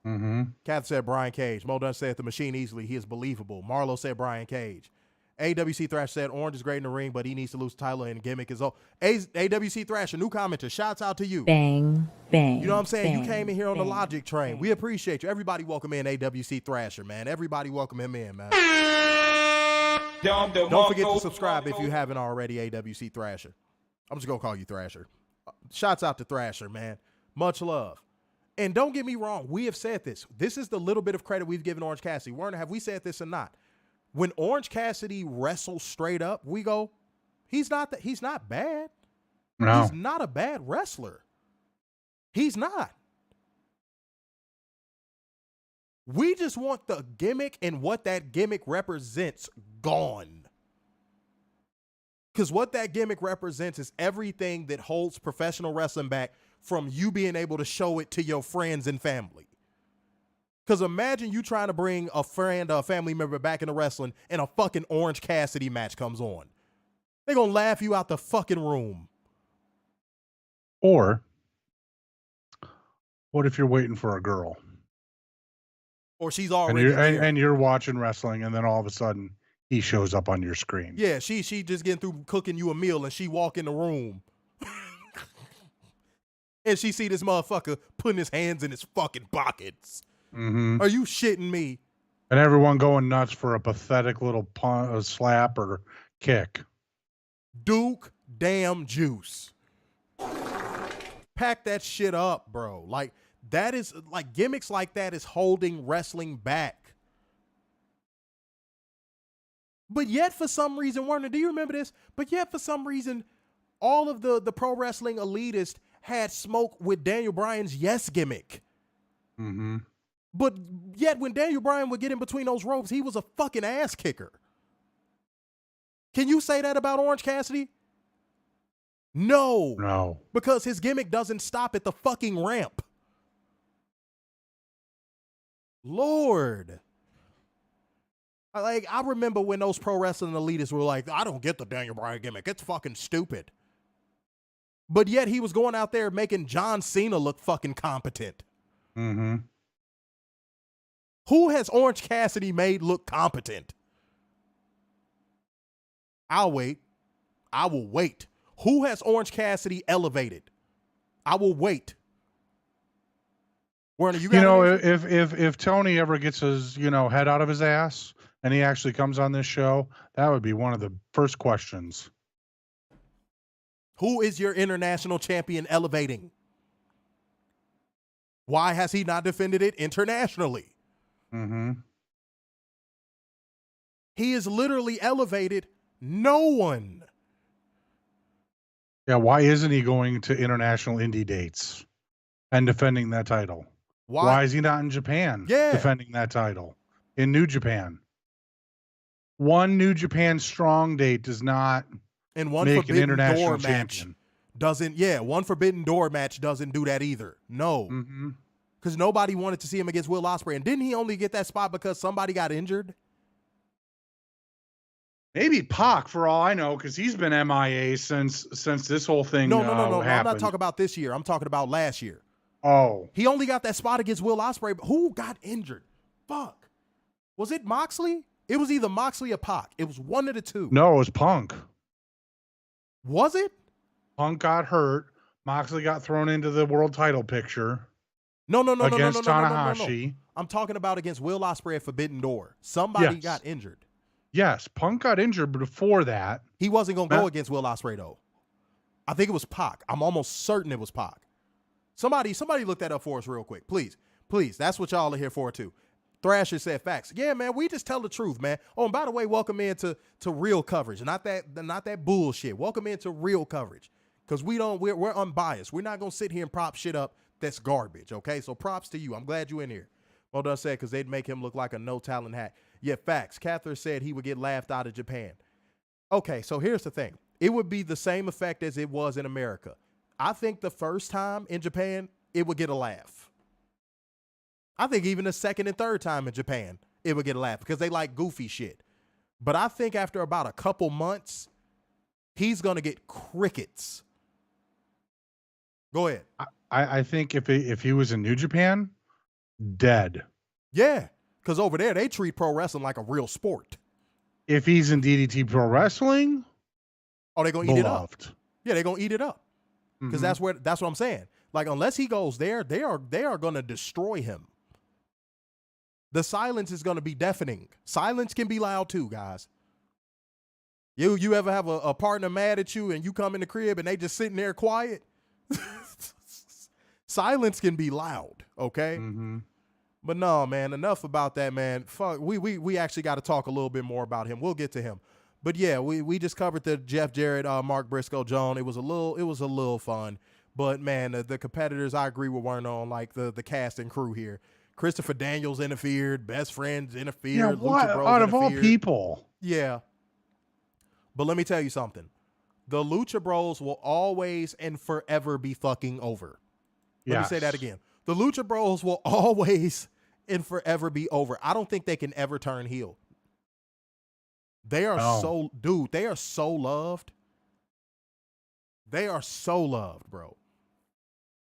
Mm-hmm. Kath said Brian Cage. Mo Dunn said the machine easily. He is believable. Marlo said Brian Cage. AWC Thrash said Orange is great in the ring, but he needs to lose the title and gimmick is old. AWC Thrash, a new commenter. Shouts out to you. Bang, bang. You know what I'm saying? Bang, you came in here on the logic train. Bang. We appreciate you. Everybody welcome in AWC Thrasher, man. Everybody welcome him in, man. Don't forget to subscribe if you haven't already, AWC Thrasher. I'm just going to call you Thrasher. Shouts out to Thrasher, man. Much love. And don't get me wrong. We have said this. This is the little bit of credit we've given Orange Cassidy. Werner, have we said this or not? When Orange Cassidy wrestles straight up, we go, he's not bad. No. He's not a bad wrestler. He's not. We just want the gimmick and what that gimmick represents gone. Because what that gimmick represents is everything that holds professional wrestling back from you being able to show it to your friends and family. Because imagine you trying to bring a friend or a family member back into wrestling and a fucking Orange Cassidy match comes on. They're going to laugh you out the fucking room. Or what if you're waiting for a girl? Or she's already and you're watching wrestling and then all of a sudden he shows up on your screen. Yeah, she just getting through cooking you a meal and she walk in the room. And she see this motherfucker putting his hands in his fucking pockets. Mm-hmm. Are you shitting me? And everyone going nuts for a pathetic little slap or kick. Duke damn juice. Pack that shit up, bro. Like, that is, like, gimmicks like that is holding wrestling back. But yet, for some reason, Werner, do you remember this? But yet, for some reason, All of the pro wrestling elitists had smoke with Daniel Bryan's yes gimmick. Mm-hmm. But yet when Daniel Bryan would get in between those ropes, he was a fucking ass kicker. Can you say that about Orange Cassidy? No. Because his gimmick doesn't stop at the fucking ramp. Lord. I remember when those pro wrestling elitists were like, I don't get the Daniel Bryan gimmick. It's fucking stupid. But yet he was going out there making John Cena look fucking competent. Mm-hmm. Who has Orange Cassidy made look competent? I'll wait. I will wait. Who has Orange Cassidy elevated? I will wait. Werner, if Tony ever gets his, head out of his ass and he actually comes on this show, that would be one of the first questions. Who is your international champion elevating? Why has he not defended it internationally? Mm-hmm. He is literally elevated no one. Yeah, why isn't he going to international indie dates and defending that title? Why is he not in Japan defending that title? In New Japan. One New Japan strong date does not and one make an Forbidden international Door champion. Match doesn't, one Forbidden Door match doesn't do that either. No. Mm-hmm. Because nobody wanted to see him against Will Ospreay. And didn't he only get that spot because somebody got injured? Maybe Pac, for all I know, because he's been MIA since this whole thing No. happened. I'm not talking about this year. I'm talking about last year. Oh. He only got that spot against Will Ospreay. But who got injured? Fuck. Was it Moxley? It was either Moxley or Pac. It was one of the two. No, it was Punk. Was it? Punk got hurt. Moxley got thrown into the world title picture. No. Against Tanahashi. No. I'm talking about against Will Ospreay at Forbidden Door. Somebody got injured. Yes, Punk got injured, but before that, he wasn't going to go against Will Ospreay though. I think it was Pac. I'm almost certain it was Pac. Somebody look that up for us real quick, please. That's what y'all are here for too. Thrasher said facts. Yeah, man, we just tell the truth, man. Oh, and by the way, welcome into real coverage, not that bullshit. Welcome into real coverage, because we're unbiased. We're not gonna sit here and prop shit up that's garbage. Okay, so props to you. I'm glad you in here. Well done said, because they'd make him look like a no talent hack. Yeah, facts. Cather said he would get laughed out of Japan. Okay, so here's the thing. It would be the same effect as it was in America. I think the first time in Japan, it would get a laugh. I think even the second and third time in Japan, it would get a laugh because they like goofy shit. But I think after about a couple months, he's going to get crickets. Go ahead. I think if he was in New Japan, dead. Yeah, because over there, they treat pro wrestling like a real sport. If he's in DDT Pro Wrestling, they're going to eat it up. Yeah, they're going to eat it up. Because that's what I'm saying. Like, unless he goes there, they are going to destroy him. The silence is going to be deafening. Silence can be loud too, guys. You ever have a partner mad at you and you come in the crib and they just sitting there quiet? Silence can be loud, okay? Mm-hmm. But no, man, enough about that, man. Fuck, we actually got to talk a little bit more about him. We'll get to him. But yeah, we just covered the Jeff Jarrett, Mark Briscoe, Joan. It was a little fun. But man, the competitors, I agree with Werner on like the cast and crew here. Christopher Daniels interfered, Best Friends interfered. Yeah, what? Lucha Bros Out of interfered. all people. Yeah. But let me tell you something. The Lucha Bros will always and forever be fucking over. Let me say that again. The Lucha Bros will always and forever be over. I don't think they can ever turn heel. They are they are so loved. They are so loved, bro.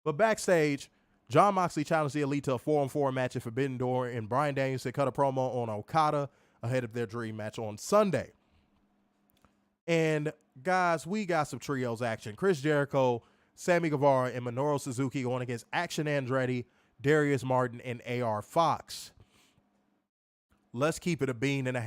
But backstage, Jon Moxley challenged the Elite to a 4-on-4 match at Forbidden Door, and Bryan Danielson cut a promo on Okada ahead of their dream match on Sunday. And guys, we got some trios action. Chris Jericho, Sammy Guevara, and Minoru Suzuki going against Action Andretti, Darius Martin, and AR Fox. Let's keep it a bean and a half.